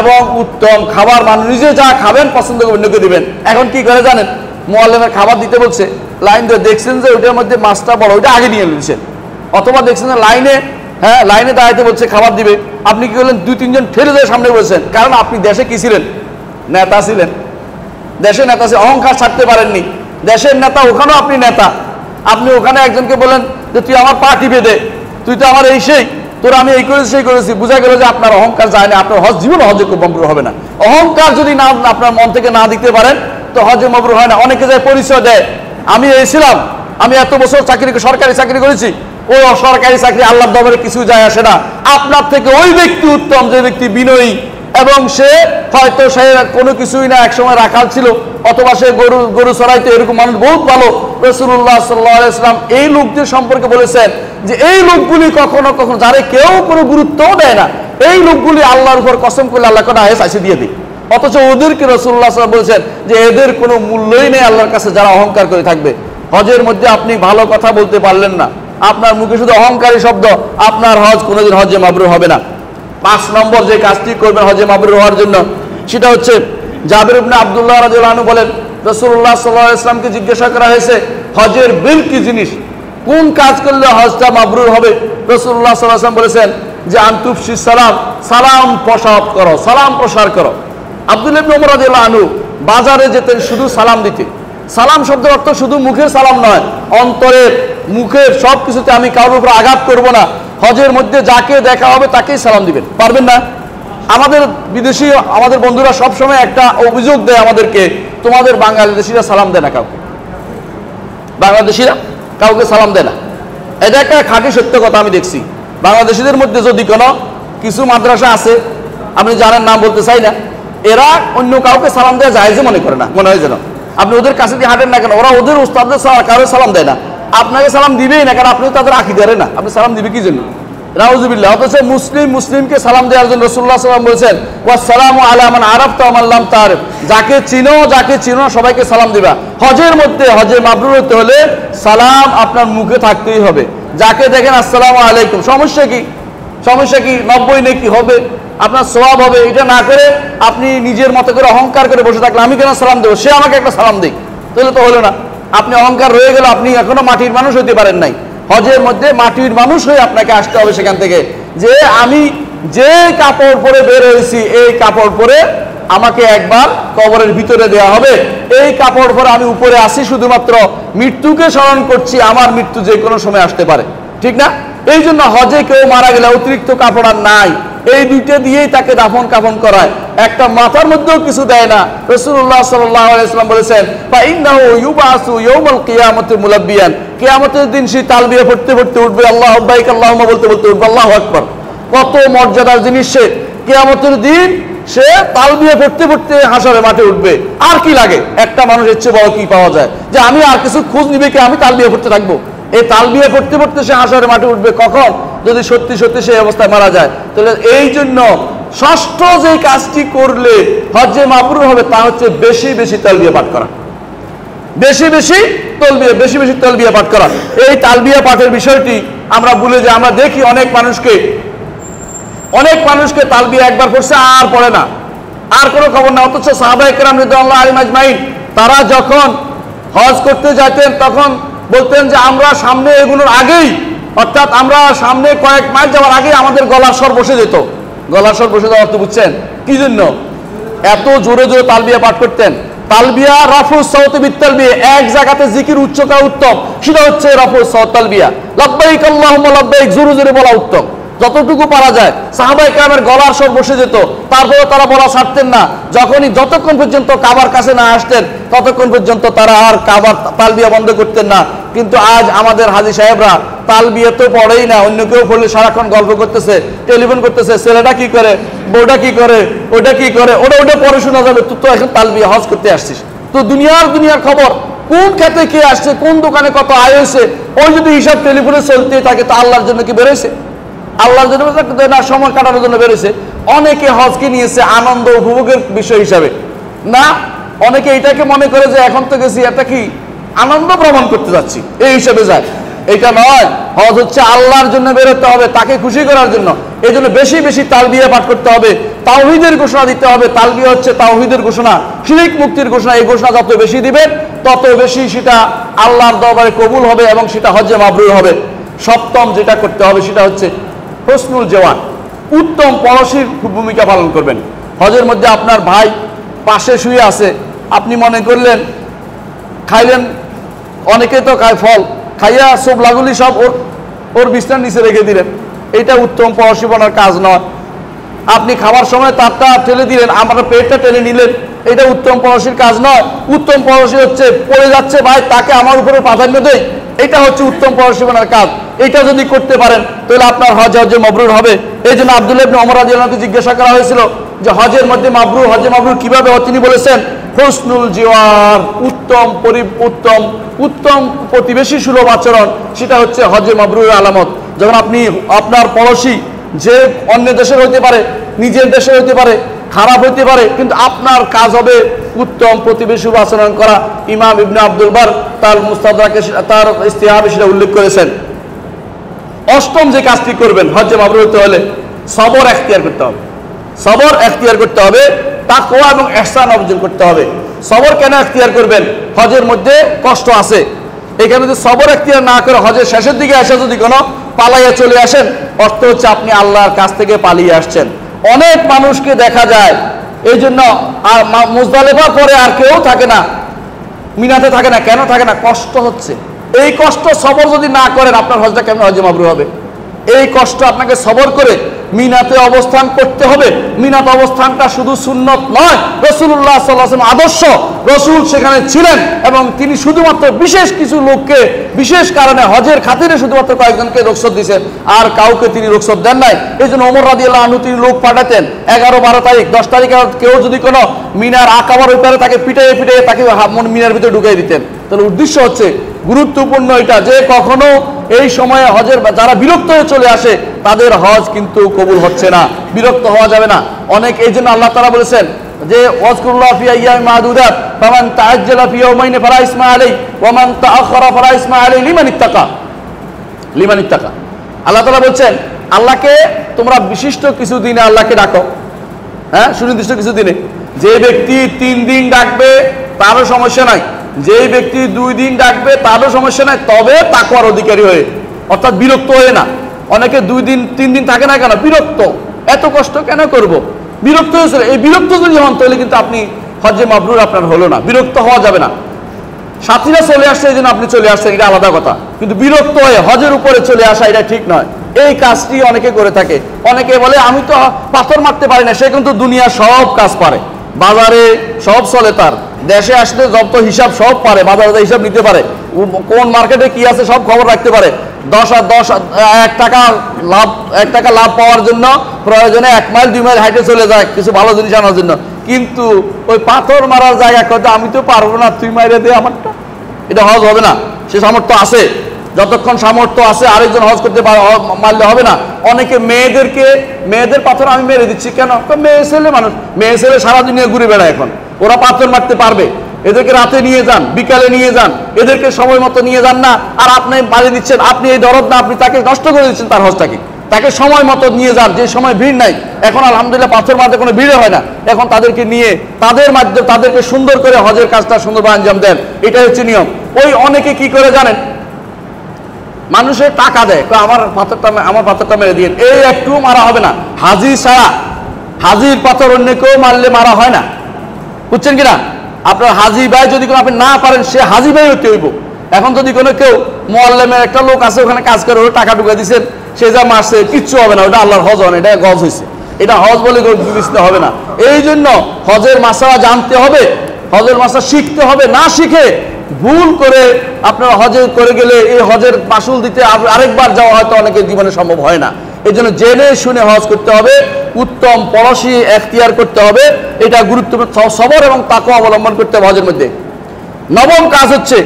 এবং উত্তম খাবার, নিজে যা খাবেন পছন্দ করে অন্যকে দিবেন। এখন কি করে জানেন? মুআল্লিমের খাবার দিতে বলছে, লাইন ধরে দেখছেন যে ওইটার মধ্যে মাছটা বড়, ওইটা আগে নিয়ে নিয়েছেন, অথবা দেখছেন যে লাইনে দাঁড়াইতে বলছে খাবার দিবে, আপনি কি করলেন? 2-3 জন ঠেলে দিয়ে সামনে বলছেন, কারণ আপনি দেশে কি ছিলেন? নেতা ছিলেন। দেশে নেতা ছিলেন, অহংকার ছাড়তে পারেননি। দেশের নেতা, ওখানেও আপনি নেতা। আপনি ওখানে একজনকে বলেন যে তুই আমার পা টিপে দে, তুই তো আমার এই সেই, তোর আমি এই করেছি সেই করেছি, বোঝা গেল যে আপনার অহংকার যায় না, আপনার জীবন হজে মাবরুর হবে না। অহংকার যদি না আপনার মন থেকে না দিতে পারেন, তো হজে মাবরুর হয় না। অনেকে যায় পরিচয় দেয়, আমি এই ছিলাম, আমি এত বছর সরকারি চাকরি করেছি। ও সরকারি চাকরি আল্লাহর দরবারে কিছু যায় আসে না। আপনার থেকে ওই ব্যক্তি উত্তম যে ব্যক্তি বিনয়ী, এবং সে হয়তো সে কোনো কিছুই না, একসময় রাখাল ছিল, অথবা সে গরু চড়াইতে, এরকম মানুষ বহুত ভালো। রাসূলুল্লাহ সাল্লাল্লাহু আলাইহি ওয়াসাল্লাম এই লোকদের সম্পর্কে বলেছেন যে এই লোকগুলি কখনো যারে কেউ কোনো গুরুত্বও দেয় না, এই লোকগুলি আল্লাহর উপর কসম করলে আল্লাহ কোনো আয়াত চাইছে দিয়ে দিই, অথচ ওদেরকে রাসূলুল্লাহ সাল্লাল্লাহু আলাইহি ওয়াসাল্লাম বলেছেন যে এদের কোনো মূল্যই নেই আল্লাহর কাছে, যারা অহংকার করে থাকবে। হজের মধ্যে আপনি ভালো কথা বলতে পারলেন না, আপনার মুখে শুধু অহংকারী শব্দ, আপনার হজ কোনোদিন হজে মাবরুর হবে না। 5 নম্বর যে কাজটি করবেন হজে মাবরুর হওয়ার জন্য, সেটা হচ্ছে জাবের ইবনে আব্দুল্লাহ রাদিয়াল্লাহু আনহু বলেন, রাসূলুল্লাহ সাল্লাল্লাহু আলাইহি ওয়াসাল্লামকে জিজ্ঞাসা করা হয়েছে হজের বিল কি জিনিস, কোন কাজ করলে হজটা মাবরুর হবে? রাসূলুল্লাহ সাল্লাল্লাহু আলাইহি ওয়াসাল্লাম বলেছেন যে আনতুফশি সালাম, সালাম প্রসার করো। আব্দুল্লাহ ইবনে ওমর রাদিয়াল্লাহু আনহু বাজারে যেতেন শুধু সালাম দিতে। সালাম শব্দের অর্থ শুধু মুখের সালাম নয়, অন্তরের, মুখের সব কিছুতে আমি কারোর উপর আঘাত করব না। হজের মধ্যে যাকে দেখা হবে তাকেই সালাম দিবেন, পারবেন না? আমাদের বিদেশি আমাদের বন্ধুরা সবসময় একটা অভিযোগ দেয় আমাদেরকে, তোমাদের বাংলাদেশিরা সালাম দেয় না কাউকে, বাংলাদেশিরা কাউকে সালাম দেয় না। এটা একটা খাঁটি সত্য কথা আমি দেখছি। বাংলাদেশিদের মধ্যে যদি কোনো কিছু মাদ্রাসা আছে, আপনি জানেন, নাম বলতে চাই না, এরা অন্য কাউকে সালাম দেওয়া জায়েজে মনে করে না। মনে হয় যেন আপনি ওদের কাছে দিয়ে হাঁটেন না কেন, ওরা ওদের উস্তাদদের কারো সালাম দেয় না, আপনাকে সালাম দিবেই না, কারণ আপনি তাদের আকিদারে না, আপনি সালাম দিবে কি জন্য? নাউজুবিল্লাহ। অথচ মুসলিমকে সালাম দেওয়ার জন্য রাসূলুল্লাহ সাল্লাল্লাহু আলাইহি ওয়াসাল্লাম বলেছেন, ওয়াসসালামু আলা মান আরাফতা ওয়া মান লাম তারিফ, যাকে চিনো সবাইকে সালাম দিবা। হজের মধ্যে হজে মাবরুর হতে হলে সালাম আপনার মুখে থাকতেই হবে। যাকে দেখেন আসসালামু আলাইকুম, সমস্যা কি? 90 নেকি হবে, আপনার সওয়াব হবে। এটা না করে আপনি নিজের মতো করে অহংকার করে বসে থাকলে আমি কেন সালাম দেবো, সে আমাকে একটা সালাম দিক, তাহলে তো হলো না। আপনি অহংকার রয়ে গেল, আপনি এখনো মাটির মানুষ হতে পারেন নাই। হজের মধ্যে মাটির মানুষ হয়ে আপনাকে আসতে হবে সেখান থেকে, যে আমি যে কাপড় পরে বের হয়েছি এই কাপড় পরে আমাকে একবার কবরের ভিতরে দেওয়া হবে। এই কাপড় পরে আমি উপরে আসি শুধুমাত্র মৃত্যুকে স্মরণ করছি, আমার মৃত্যু যে কোনো সময় আসতে পারে, ঠিক না? এই জন্য হজে কেউ মারা গেলে অতিরিক্ত কাপড় আর নাই, এই দুইটা দিয়েই তাকে দাফন কাফন করায়, একটা মাথার মধ্যেও কিছু দেয় না। রাসূলুল্লাহ সাল্লাল্লাহু আলাইহি ওয়াসাল্লাম বলেছেন, ফাইন্নাহু ইউবাসু ইয়াউমাল কিয়ামতি মুলাব্বিয়ান, কিয়ামতের দিন সে তালবিয়া পড়তে পড়তে উঠবে, আল্লাহু আকবার আল্লাহুম্মা বলতে বলতে উঠবে, আল্লাহু আকবার। কত মর্যাদার জিনিস সে! কিয়ামতের দিন সে তালবিয়া পড়তে পড়তে হাসরের মাঠে উঠবে। আর কি লাগে? একটা মানুষের চেয়ে বড় কি পাওয়া যায় যে আমি আর কিছু খোঁজ নিবে কি, আমি তালবিয়া পড়তে থাকবো? এই তালবিয়া পড়তে পড়তে সে হাসরের মাঠে উঠবে কখন? যদি সত্যি সত্যি সেই অবস্থায় মারা যায়। তাহলে এই জন্য ষষ্ঠ যে কাজটি করলে হজ্জে মাবরুর হবে তা হচ্ছে বেশি বেশি তালবিয়া পাঠ করা, বেশি বেশি তালবিয়া পাঠ করা। এই তালবিয়া পাঠের বিষয়টি আমরা ভুলে যাই। আমরা দেখি অনেক মানুষকে তালবিয়া একবার পড়ছে আর পড়ে না, আর কোনো খবর না। অথচ সাহাবায়ে কেরাম রাদিয়াল্লাহু আনহুম আজমাইন তারা যখন হজ করতে যেতেন তখন বলতেন যে আমরা সামনে এগুলোর আগেই, অর্থাৎ আমরা সামনে কয়েক মাইল যাওয়ার আগেই আমাদের গলার স্বর বসে যেত। গলার স্বর বসে যাওয়ার তো বুঝছেন কি জন্য? এত জোরে জোরে তালবিয়া পাঠ করতেন। তালবিয়া রাফু সাউতি বিতালবিয়া, এক জায়গাতে জিকির উচ্চ করা উত্তম, সেটা হচ্ছে রাফু সাউত তালবিয়া। লাব্বাইক আল্লাহুম্মা লাব্বাইক, জোরে জোরে বলা উত্তম, যতটুকু পারা যায়। সাহাবায়ে কেরামের গলার স্বর বসে যেত, তারপরে তারা বলা ছাড়তেন না। যতক্ষণ পর্যন্ত কাবার কাছে না আসতেন ততক্ষণ পর্যন্ত তারা আর কাবার তালবিয়া বন্ধ করতেন না। কিন্তু আজ আমাদের হাজী সাহেবরা তালবিয়া তো পড়েই না, অন্য কেউ পড়লে সারাক্ষণ গল্প করতেছে, টেলিফোন করতেছে, ছেলেটা কি করে, বউটা কি করে, ওটা কি করে, ওটা পরে শোনা যাবে। তুই তো এখন তালবিয়া হজ করতে আসছিস, তো দুনিয়ার খবর, কোন খেতে কে আসছে, কোন দোকানে কত আয় হয়েছে, ওই যদি হিসাব টেলিফোনে চলতে থাকে তো আল্লাহর জন্য কি বেরোইছে? আল্লাহর জন্য না, সময় কাটানোর জন্য বেরোছে। অনেকে হজকে নিয়েছে আনন্দ উপভোগের বিষয় হিসাবে না, অনেকে এটাকে মনে করে যে এখন তো গেছি এটা কি আনন্দ ভ্রমণ করতে যাচ্ছি, এই হিসাবে যায়। এটা নয়, হজ হচ্ছে আল্লাহর জন্য বেরোতে হবে, তাকে খুশি করার জন্য। এই জন্য বেশি বেশি তালবিয়া পাঠ করতে হবে, তাওহীদের ঘোষণা দিতে হবে। তালবিয়া হচ্ছে তাওহীদের ঘোষণা, শিরক মুক্তির ঘোষণা। এই ঘোষণা যত বেশি দিবেন তত বেশি সেটা আল্লাহর দরবারে কবুল হবে এবং সেটা হজ্জে মাবরুর হবে। সপ্তম যেটা করতে হবে সেটা হচ্ছে হুসনুল জওয়ান, উত্তম পড়শির ভূমিকা পালন করবেন। হজের মধ্যে আপনার ভাই পাশে শুয়ে আছে, আপনি মনে করলেন খাইলেন, অনেকে তো খায় ফল, খাইয়া সব লাগুলি সব ওর বিছনার নিচে রেখে দিলেন, এটা উত্তম পড়শিপনার কাজ নয়। আপনি খাবার সময় তারটা ঠেলে দিলেন, আমার পেটটা টেনে নিলেন, এটা উত্তম পড়শির কাজ নয়। উত্তম পড়শি হচ্ছে পড়ে যাচ্ছে ভাই, তাকে আমার উপরে প্রাধান্য দেয়, এটা হচ্ছে উত্তম পড়শিপনার কাজ। এটা যদি করতে পারেন তাহলে আপনার হজে মাবরুর হবে। এই জন্য আব্দুল্লাহ ইবনে ওমর রাদিয়াল্লাহু আনহু জিজ্ঞাসা করা হয়েছিল যে হজে মাবরুর কিভাবে হয়? তিনি বলেছেন হুসনুল জিওয়ার, উত্তম প্রতিবেশী সুলভ আচরণ, সেটা হচ্ছে হজে মাবরুরের আলামত। যখন আপনি আপনার পড়শি, যে অন্য দেশের হইতে পারে, নিজের দেশের হইতে পারে, খারাপ হইতে পারে, কিন্তু আপনার কাজ হবে উত্তম প্রতিবেশী আচরণ করা। ইমাম ইবনে আব্দুল বার তার মুস্তাদরাকে তার ইস্তিহাবে সেটা উল্লেখ করেছেন। অষ্টম যে কাজটি করবেন হজ্জে মাবরুর হতে হলে সবর এখতিয়ার করতে হবে, তাকওয়া এবং ইহসান অর্জন করতে হবে। সবর কেন এখতিয়ার করবেন? হজের মধ্যে কষ্ট আছে, এখানে যদি সবর এখতিয়ার না করে হজের শেষের দিকে এসে যদি কোনো পালাইয়া চলে আসেন, অর্থ হচ্ছে আপনি আল্লাহর কাছ থেকে পালিয়ে আসছেন। অনেক মানুষকে দেখা যায় এই জন্য আর মুজদালিফার পরে আর কেউ থাকে না, মিনাতে থাকে না। কেন থাকে না? কষ্ট হচ্ছে। এই কষ্ট সবর যদি না করেন আপনার হজটা কেমন হজ্জে মাবরুর হবে? এই কষ্ট আপনাকে সবর করে মিনাতে অবস্থান করতে হবে। মিনাতে অবস্থানটা শুধু সুন্নত নয়, রাসূলুল্লাহ সাল্লাল্লাহু আলাইহি ওয়াসাল্লাম আদর্শ। রাসূল সেখানে ছিলেন এবং তিনি শুধুমাত্র বিশেষ কিছু লোককে বিশেষ কারণে হজের খাতিরে শুধুমাত্র কয়েকজনকে রুখসত দিয়েছেন, আর কাউকে তিনি রুখসত দেন নাই। এই জন্য ওমর রাদিয়াল্লাহু আনহু তিনি লোক পাঠাতেন 11, 12 তারিখ, 10 তারিখে কেউ যদি কোনো মিনার আকাবার উপরে তাকে পিটাইয়ে তাকে মিনার ভিতরে ঢুকিয়ে দিতেন। তাহলে উদ্দেশ্য হচ্ছে গুরুত্বপূর্ণ এটা যে কখনো এই সময়ে হজের যারা বিরক্ত হয়ে চলে আসে তাদের হজ কিন্তু কবুল হচ্ছে না, বিরক্ত হওয়া যাবে না। অনেক এই জন্য আল্লাহ তাআলা বলেছেন যে ওয়াজকুরুল্লাহ ফি আইয়ামিন মা'দুদাত ফামান তাআজ্জালা ফি ইয়াওমাইনি ফালা ইসমা আলাইহি ওয়া মান তাআখারা ফালা ইসমা আলাইহি লিমান ইত্তাকা। আল্লাহ তাআলা বলছেন আল্লাহকে তোমরা বিশিষ্ট কিছু দিনে আল্লাহকে ডাকো, হ্যাঁ, সুনির্দিষ্ট কিছু দিনে। যে ব্যক্তি 3 দিন ডাকবে তারও সমস্যা নাই, যে ব্যক্তি 2 দিন ডাকবে তারও সমস্যা নাই, তবে তাকওয়ার অধিকারী হয়ে, অর্থাৎ বিরক্ত হয়ে না। অনেকে 2 দিন 3 দিন থাকে না কেন? বিরক্ত, এত কষ্ট কেন করব, বিরক্ত হয়েছিল। এই বিরক্ত যদি হন তাহলে কিন্তু আপনি হজ্জে মাবরুর আপনার হলো না। বিরক্ত হওয়া যাবে না। সাথীরা চলে আসছে এই জন্য আপনি চলে আসছেন, এটা আলাদা কথা, কিন্তু বিরক্ত হয়ে হজের উপরে চলে আসা এটা ঠিক নয়। এই কাজটি অনেকে করে থাকে। অনেকে বলে আমি তো পাথর মারতে পারি না, সে কিন্তু দুনিয়া সব কাজ পারে, বাজারে সব চলে তার, দেশে আসলে যত হিসাব সব পারে, বাজারে হিসাব নিতে পারে, কোন মার্কেটে কি আছে সব খবর রাখতে পারে। 1 টাকা লাভ পাওয়ার জন্য প্রয়োজনে 1 মাইল 2 মাইল হাইটে চলে যায় কিছু ভালো জিনিস আনার জন্য, কিন্তু ওই পাথর মারার জায়গা কথা আমি তো পারবো না, তুই মাইরে দে আমারটা, এটা হজ হবে না। সে সামর্থ্য আছে, যতক্ষণ সামর্থ্য আছে আরেকজন হজ করতে মারলে হবে না। অনেকে মেয়েদের পাথর আমি মেরে দিচ্ছি কেন? মেয়ে ছেলে মানুষ, মেয়ে ছেলে সারা দুনিয়া ঘুরে বেড়ায়, এখন ওরা পাথর মারতে পারবে। এদেরকে রাতে নিয়ে যান, বিকালে নিয়ে যান, এদেরকে সময় মতো নিয়ে যান না, আর আপনি বাড়ি দিচ্ছেন, আপনি এই দরদ না, আপনি তাকে নষ্ট করে দিচ্ছেন তার হজটাকে। তাকে সময় মতো নিয়ে যান, যে সময় ভিড় নাই। এখন আলহামদুলিল্লাহ পাথর মারতে কোনো ভিড় হয় না, এখন তাদেরকে নিয়ে তাদের মাধ্যমে তাদেরকে সুন্দর করে হজের কাজটা সুন্দরভাবে আঞ্জাম দেন, এটাই হচ্ছে নিয়ম। ওই অনেকে কি করে জানেন, মানুষের টাকা দেয়, আমার পাথরটা মেরে দিয়ে, এই একটু মারা হবে না। হাজি ছাড়া, হাজির পাথর অন্য কেউ মারলে মারা হয় না, বুঝছেন কিনা? আপনার হাজি ভাই যদি কোনো আপনি না পারেন, সে হাজি ভাই হতে হইব। এখন যদি কোনো কেউ মোয়াল্লেমের একটা লোক আছে ওখানে কাজ করে, ওরা টাকা ঢুকে দিচ্ছেন, সে যা মারছে কিচ্ছু হবে না, ওটা আল্লাহর হজ হয় না, এটা গজ হয়েছে, এটা হজ বলে বিবেচিত হবে না। এই জন্য হজের মাসলা জানতে হবে, হজের মাসলা শিখতে হবে। না শিখে ভুল করে আপনারা হজে করে গেলে এই হজের মাসুল দিতে আরেকবার যাওয়া হয়তো অনেকের জীবনে সম্ভব হয় না। এই জন্য জেনে শুনে হজ করতে হবে, উত্তম পলিসি এখতিয়ার করতে হবে, এটা গুরুত্বপূর্ণ। সবর এবং তাকওয়া অবলম্বন করতে হবে হজের মধ্যে। 9ম কাজ হচ্ছে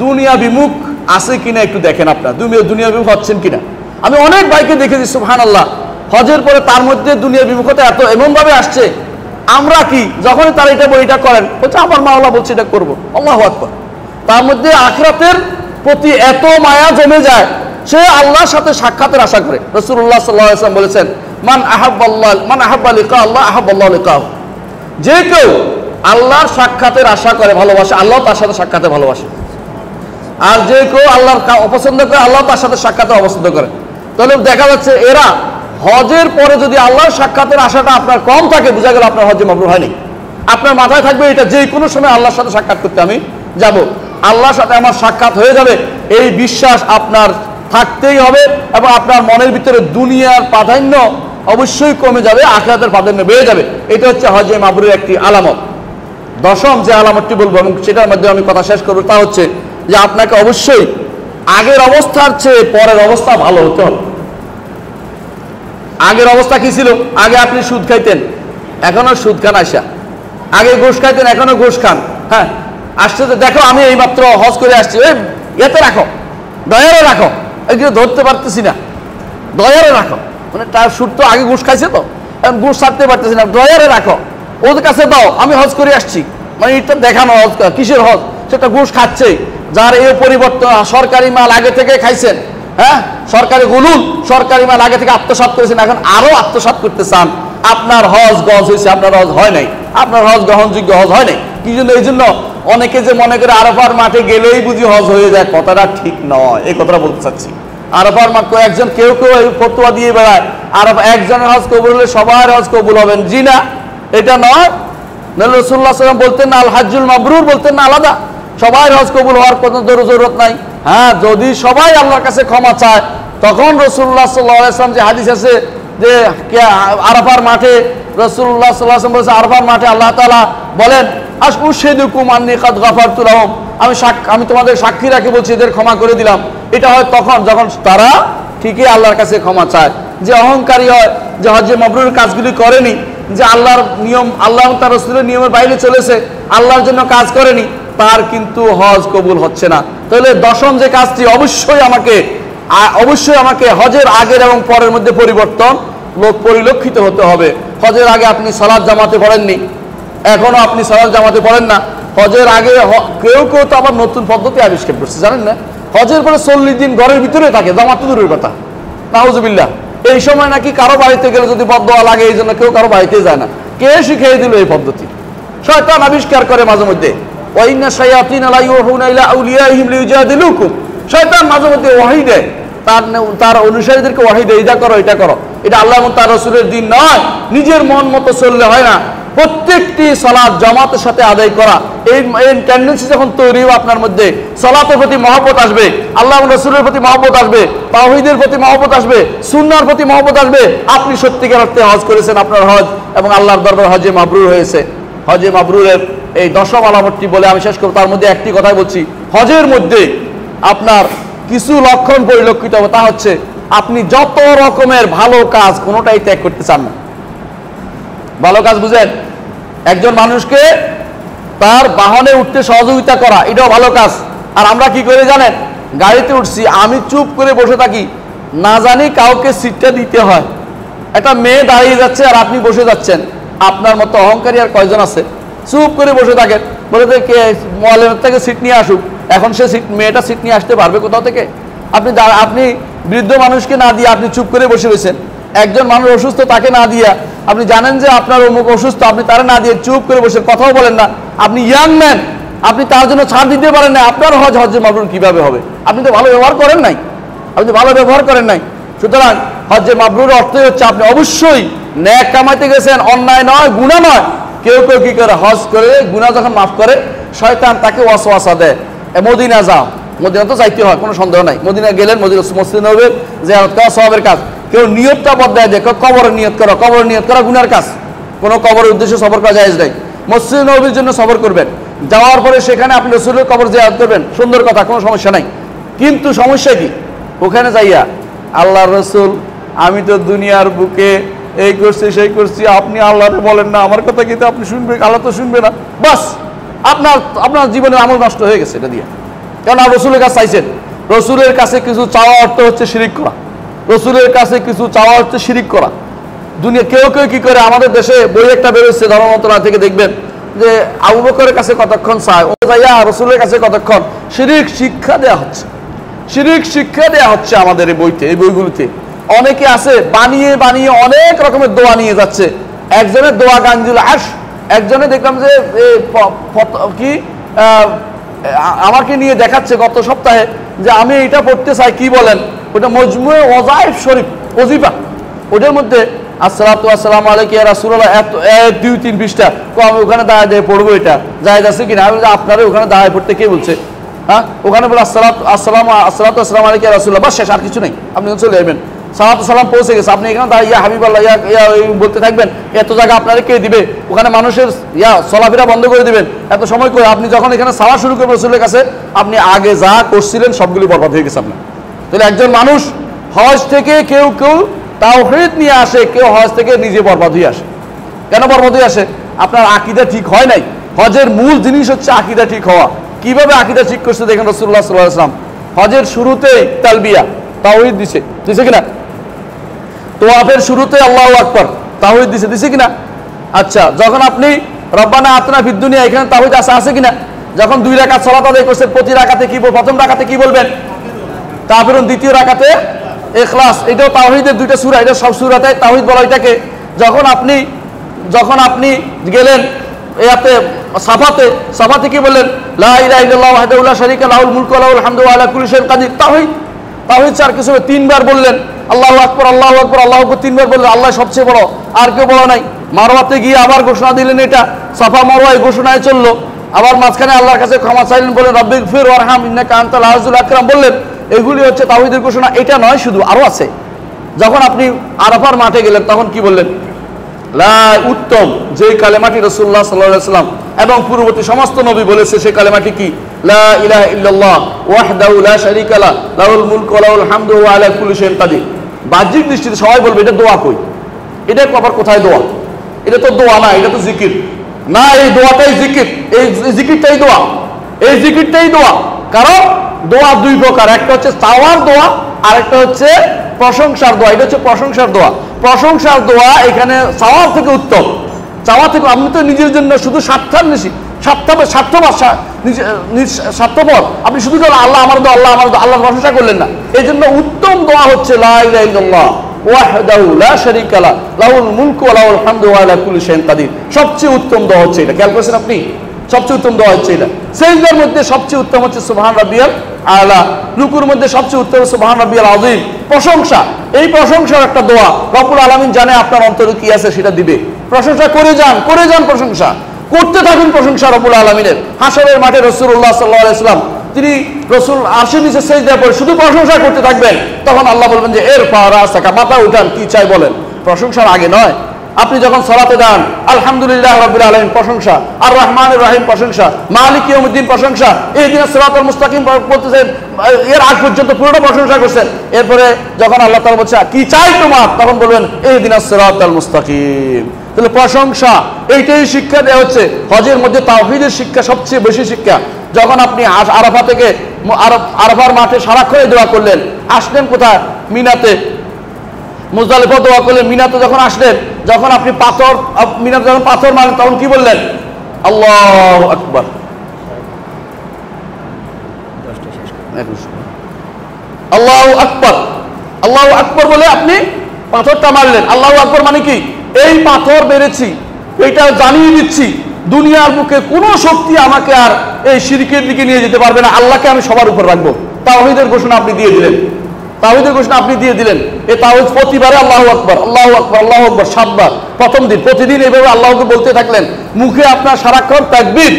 দুনিয়া বিমুখ আছে কিনা একটু দেখেন, আপনার দুনিয়া বিমুখ হচ্ছেন কিনা। আমি অনেক ভাইকে দেখেছি সুবহানাল্লাহ, হজের পরে তার মধ্যে দুনিয়া বিমুখতা এমনভাবে আসছে, আমরা কি যখনই তারা এটা করেন বলছে আমার মাওলা বলছে এটা করবো, আল্লাহু আকবার। তার মধ্যে আখিরাতের প্রতি এত মায়া জমে যায়, সে আল্লাহর সাথে সাক্ষাতের আশা করে। রাসূলুল্লাহ সাল্লাল্লাহু আলাইহি ওয়াসাল্লাম বলেছেন মান আহাব্বা লিকা আল্লাহ আহাব্বাল্লাহু লিকাহু, যে কেউ আল্লাহর সাক্ষাতের আশা করে ভালোবাসে, আল্লাহ তার সাথে সাক্ষাতে ভালোবাসে। আর যে কেউ আল্লাহর অপছন্দ করে, আল্লাহ তার সাথে সাক্ষাতে অপছন্দ করে। তাহলে দেখা যাচ্ছে এরা হজের পরে যদি আল্লাহর সাক্ষাতের আশাটা আপনার কম থাকে, বোঝা গেল আপনার হজে মাবরুর হয়নি। আপনার মাথায় থাকবে এটা, যে কোনো সময় আল্লাহর সাথে সাক্ষাৎ করতে আমি যাব, আল্লাহর সাথে আমার সাক্ষাৎ হয়ে যাবে, এই বিশ্বাস আপনার থাকতেই হবে। এবং আপনার মনের ভিতরে দুনিয়ার প্রাধান্য অবশ্যই কমে যাবে, আখিরাতের প্রাধান্য বেড়ে যাবে। এটা হচ্ছে হজে মাবরুরের একটি আলামত। 10ম যে আলামতটি বলবো এবং সেটার মধ্যে আমি কথা শেষ করবো, তা হচ্ছে যে আপনাকে অবশ্যই আগের অবস্থার চেয়ে পরের অবস্থা ভালো হতে হবে। আগের অবস্থা কি ছিল? আগে আপনি সুদ খাইতেন, এখনো সুদ খান আসা। আগে ঘুষ খাইতেন, এখনো ঘুষ খান। হ্যাঁ, আসছে তো দেখো আমি এইমাত্র হজ করে আসছি, এতে রাখো, দয়ারে রাখো, এগুলো ধরতে পারতেছি না, দয়ারে রাখো। মানে তার সুদ তো আগে ঘুষ খাইছে, তো এখন ঘুষ ছাড়তে পারতেছি না, দয়ারে রাখো, ওদের কাছে দাও, আমি হজ করে আসছি। মানে এটা দেখানো হজ, কিসের হজ? সেটা ঘুষ খাচ্ছে। যার এই পরিবর্তন, সরকারি মাল আগে থেকে খাইছেন, হ্যাঁ, সরকারি গুলুল, সরকারি মাল আগে থেকে আত্মসাৎ করেছেন, এখন আরো আত্মসাৎ করতে চান, আপনার হজ গজ হয়েছে, আপনার হজ হয় নাই, আপনার হজ গ্রহণযোগ্য হজ হয় নাই। কি জন্য? এই জন্য অনেকে যে মনে করে আরাফার মাঠে গেলেই বুঝি হজ হয়ে যায়, কথাটা ঠিক নয়। এই কথাটা বলতে চাচ্ছি, আরাফার মাঠ একজন কেউ ফতোয়া দিয়ে বেড়ায়, আরাফা একজনের হজ কবুল হলে সবার হজ কবুল হবেন, জি না, এটা নয়। রাসূলুল্লাহ সাল্লাল্লাহু আলাইহি ওয়াসাল্লাম বলতেন না আল হাজ্জুল মাবরুর, বলতেন না আলাদা, সবাই হজ কবুল হওয়ার কোনো জরুরত নাই। হ্যাঁ, যদি সবাই আল্লাহর কাছে ক্ষমা চায় তখন রাসূলুল্লাহ সাল্লাল্লাহু আলাইহি ওয়াসাল্লাম, যে হাদিস আছে যে আরাফার মাঠে রাসূলুল্লাহ সাল্লাল্লাহু আলাইহি ওয়াসাল্লাম বলেছে, আরাফার মাঠে আল্লাহ তাআলা বলেন আশহুদুকুম আন্নী কাদ গাফারতু লাহুম, আমি তোমাদের সাক্ষী রাখি বলছি এদের ক্ষমা করে দিলাম। এটা হয় তখন যখন তারা ঠিকই আল্লাহর কাছে ক্ষমা চায়। যে অহংকারী হয়, যে হজ্জে মাবরুর কাজগুলি করেনি, যে আল্লাহর নিয়ম, আল্লাহ তার রাসূলের নিয়মের বাইরে চলেছে, আল্লাহর জন্য কাজ করেনি, তার কিন্তু হজ কবুল হচ্ছে না। তাহলে দশম যে কাজটি, অবশ্যই আমাকে হজের আগের এবং পরের মধ্যে পরিবর্তন পরিলক্ষিত হতে হবে। হজের আগে আপনি সালাত জামাতে পড়েননি, এখনো আপনি সালাত জামাতে পড়েন না। হজের আগে কেউ তো আবার নতুন পদ্ধতি আবিষ্কার করছে, জানেন না? হজের পরে 40 দিন ঘরের ভিতরে থাকে, জামাত তো দূরের কথা, নাউজুবিল্লাহ। এই সময় নাকি কারো বাড়িতে গেলে যদি বদদোয়া লাগে, এই জন্য কেউ কারো বাড়িতে যায় না। কে শিখিয়ে দিল এই পদ্ধতি? শয়তান আবিষ্কার করে মাঝে মধ্যে। ওয়াইন্না শায়াতিনা লা ইউহুনা ইলা আউলিয়াইহিম লিউজাদিলুকুম, শয়তান মাঝে মধ্যে ওয়াহী দেয়, তার অনুসারীদেরকে ওয়াহী দেয়, এটা করো এটা করো। এটা আল্লাহ এবং তার রাসূলের দিন নয়। নিজের মন মতো চললে হয় না। প্রত্যেকটি সালাত জামাতের সাথে আদায় করা, এই টেন্ডেন্সি যখন তৈরি হবে আপনার মধ্যে, সালাতের প্রতি মহব্বত আসবে, আল্লাহ এবং রাসূলের প্রতি মহব্বত আসবে, তাওহীদের প্রতি মহব্বত আসবে, সুন্নাহর প্রতি মহব্বত আসবে, আপনি সত্যিকার অর্থে হজ করেছেন, আপনার হজ এবং আল্লাহর দরবারে হজে মাবরুর হয়েছে। হজে মাবরুরের এই দশম আলামতটি বলে আমি শেষ করব। তার মধ্যে একটি কথাই বলছি, হজের মধ্যে আপনার কিছু লক্ষণ পরিলক্ষিত হবে। তা হচ্ছে আপনি যত রকমের ভালো কাজ কোনোটাই ত্যাগ করতে চান না। ভালো কাজ বুঝেন? একজন মানুষকে তার বাহনে উঠতে সহযোগিতা করা, এটাও ভালো কাজ। আর আমরা কি করে জানেন? গাড়িতে উঠছি, আমি চুপ করে বসে থাকি, না জানি কাউকে সিটটা দিতে হয়। একটা মেয়ে দাঁড়িয়ে যাচ্ছে আর আপনি বসে যাচ্ছেন, আপনার মতো অহংকারী আর কয়জন আছে? চুপ করে বসে থাকেন, বলে কে মোয়ালের থেকে সিট নিয়ে আসুক। এখন সে মেয়েটা সিট নিয়ে আসতে পারবে কোথাও থেকে? আপনি বৃদ্ধ মানুষকে না দিয়ে আপনি চুপ করে বসে রয়েছেন। একজন মানুষ অসুস্থ, তাকে না দিয়া, আপনি জানেন যে আপনার অমুক অসুস্থ, আপনি তারা না দিয়ে চুপ করে বসে কথাও বলেন না। আপনি ইয়াং ম্যান, আপনি তার জন্য ছাড় দিতে পারেন না। আপনার হজে মাবরুর কিভাবে হবে? আপনি তো ভালো ব্যবহার করেন নাই, সুতরাং হজে মাবরুর অর্থই হচ্ছে আপনি অবশ্যই ন্যাক কামাইতে গেছেন, অন্যায় নয়, গুনাহ নয়। কেউ কি করে হজ করে গুনাহ যখন মাফ করে, শয়তান তাকে ওয়াসওয়াসা দেয়, মদিনা যাও। মদিনা তো যাইতে হয়, কোনো সন্দেহ নাই। মদিনা গেলেন, মসজিদ নববীর জিয়ারত করা সওয়াবের কাজ। কেউ নিয়তটা বদলায় দেয়, কবরের নিয়ত করা গুনার কাজ। কোনো কবরের উদ্দেশ্যে সফর করা জায়েজ নাই। মসজিদ নববীর জন্য সফর করবেন, যাওয়ার পরে সেখানে আপনি রাসূলের কবর জিয়ারত করবেন, সুন্দর কথা, কোনো সমস্যা নাই। কিন্তু সমস্যা কি? ওখানে যাইয়া আল্লাহর রাসূল, আমি তো দুনিয়ার বুকে এই করছি সেই করছি, আপনি আল্লাহরে বলেন না, আমার কথা কিন্তু আপনি শুনবেন, আল্লাহ তো শুনবে না। বাস আপনার জীবনের আমল নষ্ট হয়ে গেছে এটা দিয়ে। কেন? রসুলের কাছে চাইছেন। রসুলের কাছে কিছু চাওয়া অর্থ হচ্ছে শিরিক করা। রসুলের কাছে কিছু চাওয়া হচ্ছে শিরিক করা। দুনিয়া কেউ কি করে, আমাদের দেশে বই একটা বেরোচ্ছে ধর্ম মন্ত্রণালয় থেকে, দেখবেন যে আবু বকরের কাছে কতক্ষণ চায়, ও যাইয়া রসুলের কাছে কতক্ষণ শিরিক শিক্ষা দেওয়া হচ্ছে। আমাদের এই বইগুলিতে অনেকে আছে বানিয়ে অনেক রকমের দোয়া নিয়ে যাচ্ছে। একজনের দোয়া গাঞ্জুল আশ, একজনে দেখলাম যে কি আমাকে নিয়ে দেখাচ্ছে গত সপ্তাহে যে আমি এটা পড়তে চাই, কি বলেন ওটা, মজমুয়ে ওয়াজাইফ শরীফ, ওজিফা, ওটার মধ্যে আসসালাতু ওয়াসসালামু আলাইকা ইয়া রাসূলুল্লাহ, 1-2-3 পৃষ্ঠা। আমি ওখানে দাঁড়ায় পড়বো, এটা জায়েজ আছে কিনা? আমি আপনারা ওখানে দাঁড়ায় পড়তে কে বলছে? হ্যাঁ, ওখানে বলে আসসালাতু ওয়াসসালামু আলাইকা ইয়া রাসূলুল্লাহ, বাস শেষ, আর কিছু নেই। আপনি চলে যাবেন, সালাতু সালাম পৌঁছে গেছে, আপনি এখানে দাঁড়িয়ে ইয়া হাবিবাল্লাহ ইয়া বলতে থাকবেন। এত জায়গা আপনারা কে দিবে? ওখানে মানুষের চলাফেরা বন্ধ করে দিবেন এত সময় করে। আপনি যখন এখানে সাওয়া শুরু করবেন রাসূলের কাছে, আপনি আগে যা করছিলেন সবগুলি বরবাদ হয়ে গেছে আপনার। তাহলে একজন মানুষ হজ থেকে কেউ তাওহীদ নিয়ে আসে, কেউ হজ থেকে নিজে বরবাদ হয়ে আসে। কেন বরবাদ হয়ে আসে? আপনার আকীদা ঠিক হয় নাই। হজের মূল জিনিস হচ্ছে আকীদা ঠিক হওয়া। কিভাবে আকীদা ঠিক করছে দেখেন, রাসূলুল্লাহ সাল্লাল্লাহু আলাইহি ওয়াসাল্লাম হজের শুরুতেই তালবিয়া, তাওহীদ দিছে কিনা? তোয়াফের শুরুতে আল্লাহু আকবার, তাওহীদ দিছে কিনা? আচ্ছা, যখন আপনি রব্বানা আতিনা ফিদ দুনিয়া, এখানে তাওহীদ আছে কিনা? যখন 2 রাকাত সালাত আদায় করছেন, প্রতি রাকাতে কি বলবেন? প্রথম রাকাতে কি বলবেন? কাফিরুন। দ্বিতীয় রাকাতে ইখলাস। এটাও তাওহীদের 2টা সূরা, এটা সব সূরাতে তাওহীদ বলা এটাকে। যখন আপনি গেলেন এতে সাফাতে কি বললেন? লা ইলাহা ইল্লাল্লাহু ওয়াহদাহু লা শারীকা লাহুল মুলকু ওয়া লাহুল হামদু ওয়া আলা কুল্লি শাইইন কাদির। তাওহীদ চার কিছু 3বার বললেন, আল্লাহু আকবার, আল্লাহু আকবার, আল্লাহু আকবার 3বার বললেন, আল্লাহ সবচেয়ে বড়, আর কেউ বড় নাই। মারওয়াতে গিয়ে আবার ঘোষণা দিলেন, এটা সাফা মারওয়ায় ঘোষণায় চললো। আবার মাঝখানে আল্লাহর কাছে ক্ষমা চাইলেন, বলেন রব্বিগফির ওয়ারহাম ইন্নাকা আনতাল আজিজুল আকরাম বললেন। এগুলি হচ্ছে তাওহীদের ঘোষণা। এটা নয় শুধু, আরো আছে। যখন আপনি আরাফার মাঠে গেলেন তখন কি বললেন? উত্তম যে কালেমাটি রাসূলুল্লাহ সাল্লাল্লাহু আলাইহি ওয়াসাল্লাম এবং পূর্ববর্তী সমস্ত নবী বলেছে, সেই কালেমাটি কি? লা ইলাহা ইল্লাল্লাহ ওয়াহদাহু লা শারীকা লাহু লাহুল মুলকু ওয়া লাহুল হামদু ওয়া আলা কুল্লি শাইইন কাদির। বাহ্যিক দৃষ্টিতে সবাই বলবে এটা দোয়া। কই এটা? আবার কোথায় দোয়া? এটা তো দোয়া না, এটা তো জিকির না। এই দোয়াটাই জিকির, এই জিকিরটাই দোয়া, এই জিকিরটাই দোয়া। কারণ দোয়া দুই প্রকার, একটা হচ্ছে চাওয়ার দোয়া আর একটা হচ্ছে প্রশংসার দোয়া। এটা হচ্ছে প্রশংসার দোয়া। প্রশংসার দোয়া এখানে চাওয়ার থেকে উত্তম। চাওয়া থেকে আপনি তো নিজের জন্য শুধু স্বার্থপর, আপনি শুধু আল্লাহ আমার দোয়া, আল্লাহ আমার দোয়া, আল্লাহর প্রশংসা করলেন না। এই জন্য উত্তম দোয়া হচ্ছে লা ইলাহা ইল্লাল্লাহ ওয়াহদাহু লা শারীকা লাহু লাহুল মুলকু ওয়া লাহুল হামদু ওয়া আলা কুল্লি শাইইন কাদির। সবচেয়ে উত্তম দোয়া হচ্ছে এটা। খেয়াল করেছেন আপনি? সবচেয়ে উত্তম দোয়া হচ্ছে এটা। সিজদার মধ্যে সবচেয়ে উত্তম হচ্ছে সুবহান রাব্বিয়াল আলা। রুকুর মধ্যে সবচেয়ে উত্তম সুবহান রাব্বিয়াল আযীম। প্রশংসা, এই প্রশংসার একটা দোয়া। রব্বুল আলামিন জানে আপনার অন্তরে কি আছে, সেটা দিবে। প্রশংসা করে যান, করে যান, প্রশংসা করতে থাকুন। প্রশংসা রব্বুল আলামিনের। হাসরের মাঠে রাসূলুল্লাহ সাল্লাল্লাহু আলাইহি ওয়াসাল্লাম তিনি রাসূল আরশের নিচে সিজদায় পড়ে শুধু প্রশংসা করতে থাকবেন। তখন আল্লাহ বলবেন যে ইরফা রাসাকা, মাথা উঠান, কি চাই বলেন। প্রশংসার আগে নয়। আপনি যখন সালাতে দান আলহামদুলিল্লাহ রাব্বিল আলামিন প্রশংসা, আর রহমানির রহিম প্রশংসা, মালিক ইয়াউমিদ্দিন প্রশংসা, ইহদিনাস সিরাতাল মুস্তাকিম বলতেছেন, এর আগ পর্যন্ত পুরোটা প্রশংসা করছেন। এরপরে যখন আল্লাহ তাআলা বলছে কি চাই তোমার, তখন বলবেন ইহদিনাস সিরাতাল মুস্তাকিম। তাহলে প্রশংসা এইটাই শিক্ষা দেওয়া হচ্ছে। হজের মধ্যে তাওহীদের শিক্ষা সবচেয়ে বেশি শিক্ষা। যখন আপনি আরাফা থেকে আরাফার মাঠে সারাক্ষণ দোয়া করলেন, আসলেন কোথায়? মিনাতে। মুজদালিফা দোয়া করলেন। মিনাতে যখন আসলেন, যখন আপনি মিনাতে যখন পাথর মারলেন, তখন কি বললেন? আল্লাহু আকবার। আল্লাহু আকবার, আল্লাহু আকবার বলে আপনি পাথরটা মারলেন। আল্লাহু আকবার মানে কি? এই পাথর মেরেছি, এটা জানিয়ে দিচ্ছি দুনিয়ার বুকে কোনো শক্তি আমাকে আর এই শিরকের দিকে নিয়ে যেতে পারবে না। আল্লাহকে আমি সবার উপর রাখবো। তাওহীদের ঘোষণা আপনি দিয়ে দিলেন। তাওহীদের ঘোষণা আপনি দিয়ে দিলেন। এই তাওহীদ প্রতিবারে আল্লাহু আকবার, আল্লাহু আকবার, আল্লাহু আকবার 7 বার প্রথম দিন। প্রতিদিন এইভাবে আল্লাহকে বলতে থাকলেন। মুখে আপনার সারাক্ষণ তাকবীর।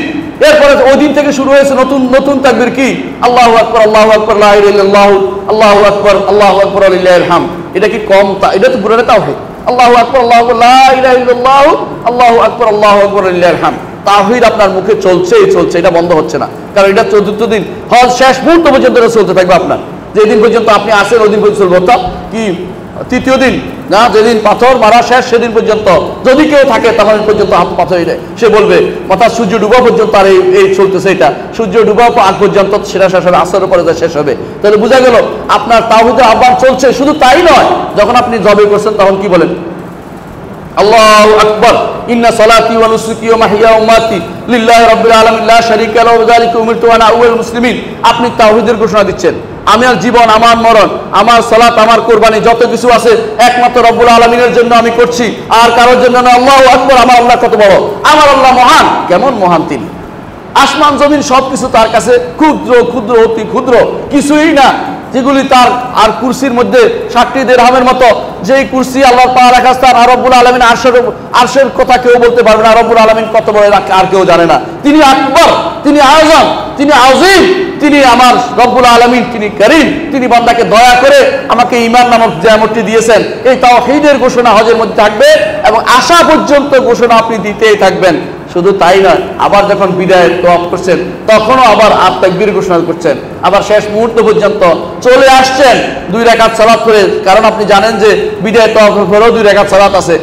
এরপরে ওই দিন থেকে শুরু হয়েছে নতুন নতুন তাকবীর। কি? আল্লাহু আকবার, আল্লাহু আকবার, লা ইলাহা ইল্লাল্লাহ, আল্লাহু আকবার, আল্লাহু আকবার, লিল্লাহিল হামদ। এটা কি কম? এটা তো পুরোটা তাওহীদ। আল্লাহু আকবার, আল্লাহু আকবার, লা ইলাহা ইল্লাল্লাহ, আল্লাহু আকবার, আল্লাহু আকবার, লিল্লাহিল হামদ। তাওহীদ আপনার মুখে চলছেই চলছে, এটা বন্ধ হচ্ছে না। কারণ এটা 14 দিন হজ শেষ মুহূর্ত পর্যন্ত চলতে থাকবে আপনার। যেদিন পর্যন্ত আপনি আসেন ওই দিন পর্যন্ত চলবে। অর্থাৎ কি? তৃতীয় দিন না, যেদিন পাথর মারা শেষ সেদিন পর্যন্ত যদি কেউ থাকে তখন পর্যন্ত হাত পাথর সে বলবে, অর্থাৎ সূর্য ডুবা পর্যন্ত আর এই চলতেছে। এটা সূর্য ডুবা আগ পর্যন্ত সেটা শেষ হবে, আসরের পরে শেষ হবে। তাহলে বোঝা গেল আপনার তাওহীদের আহ্বান চলছে। শুধু তাই নয়, যখন আপনি জবে করছেন তখন কি বলেন? আল্লাহু আকবার, ইন্না সালাতি ওয়া নুসুকি ওয়া মাহইয়া ওয়া মামাতি লিল্লাহি রাব্বিল আলামিন লা শারীকা লাহু ওয়া যালিকা উমিরতু ওয়া আনা আউয়ালুল মুসলিমিন। আপনি তাওহীদের ঘোষণা দিচ্ছেন। আমার জীবন, আমার মরণ, আমার সালাত, আমার কুরবানি যত কিছু আছে একমাত্র রব্বুল আলামিনের জন্য আমি করছি, আর কারোর জন্য না। আল্লাহু আকবার। আমার আল্লাহ কত বড়, আমার আল্লাহ মহান। কেমন মহান তিনি! আসমান জমিন সবকিছু তার কাছে ক্ষুদ্র ক্ষুদ্র অতি ক্ষুদ্র, কিছুই না যেগুলি তার। আর কুরসির মধ্যে 60 দিরহামের মতো যেই কুরসি আল্লাহর পাওয়ার রাখা স্থান। আর রব্বুল আলামিন আরশের কথা কেউ বলতে পারবে না। রব্বুল আলামিন কত বড় আর কেউ জানে না। তিনি আকবর, তিনি আযম, তিনি আযীম, তিনি আমার রব্বুল আলামিন, তিনি করিম। তিনি বান্দাকে দয়া করে আমাকে ঈমান নামক নিয়ামতটি দিয়েছেন। এই তাওহীদের ঘোষণা হজের মধ্যে থাকবে এবং আশা পর্যন্ত ঘোষণা আপনি দিতেই থাকবেন। শুধু তাই নয়, আবার যখন বিদায় তওয়াফ করছেন তখনও আবার তাকবীর ঘোষণা করছেন। আবার শেষ মুহূর্ত পর্যন্ত চলে আসছেন 2 রাকাত সালাত করে। কারণ আপনি জানেন যে বিদায় তওয়াফের পরেও 2 রাকাত সালাত আছে।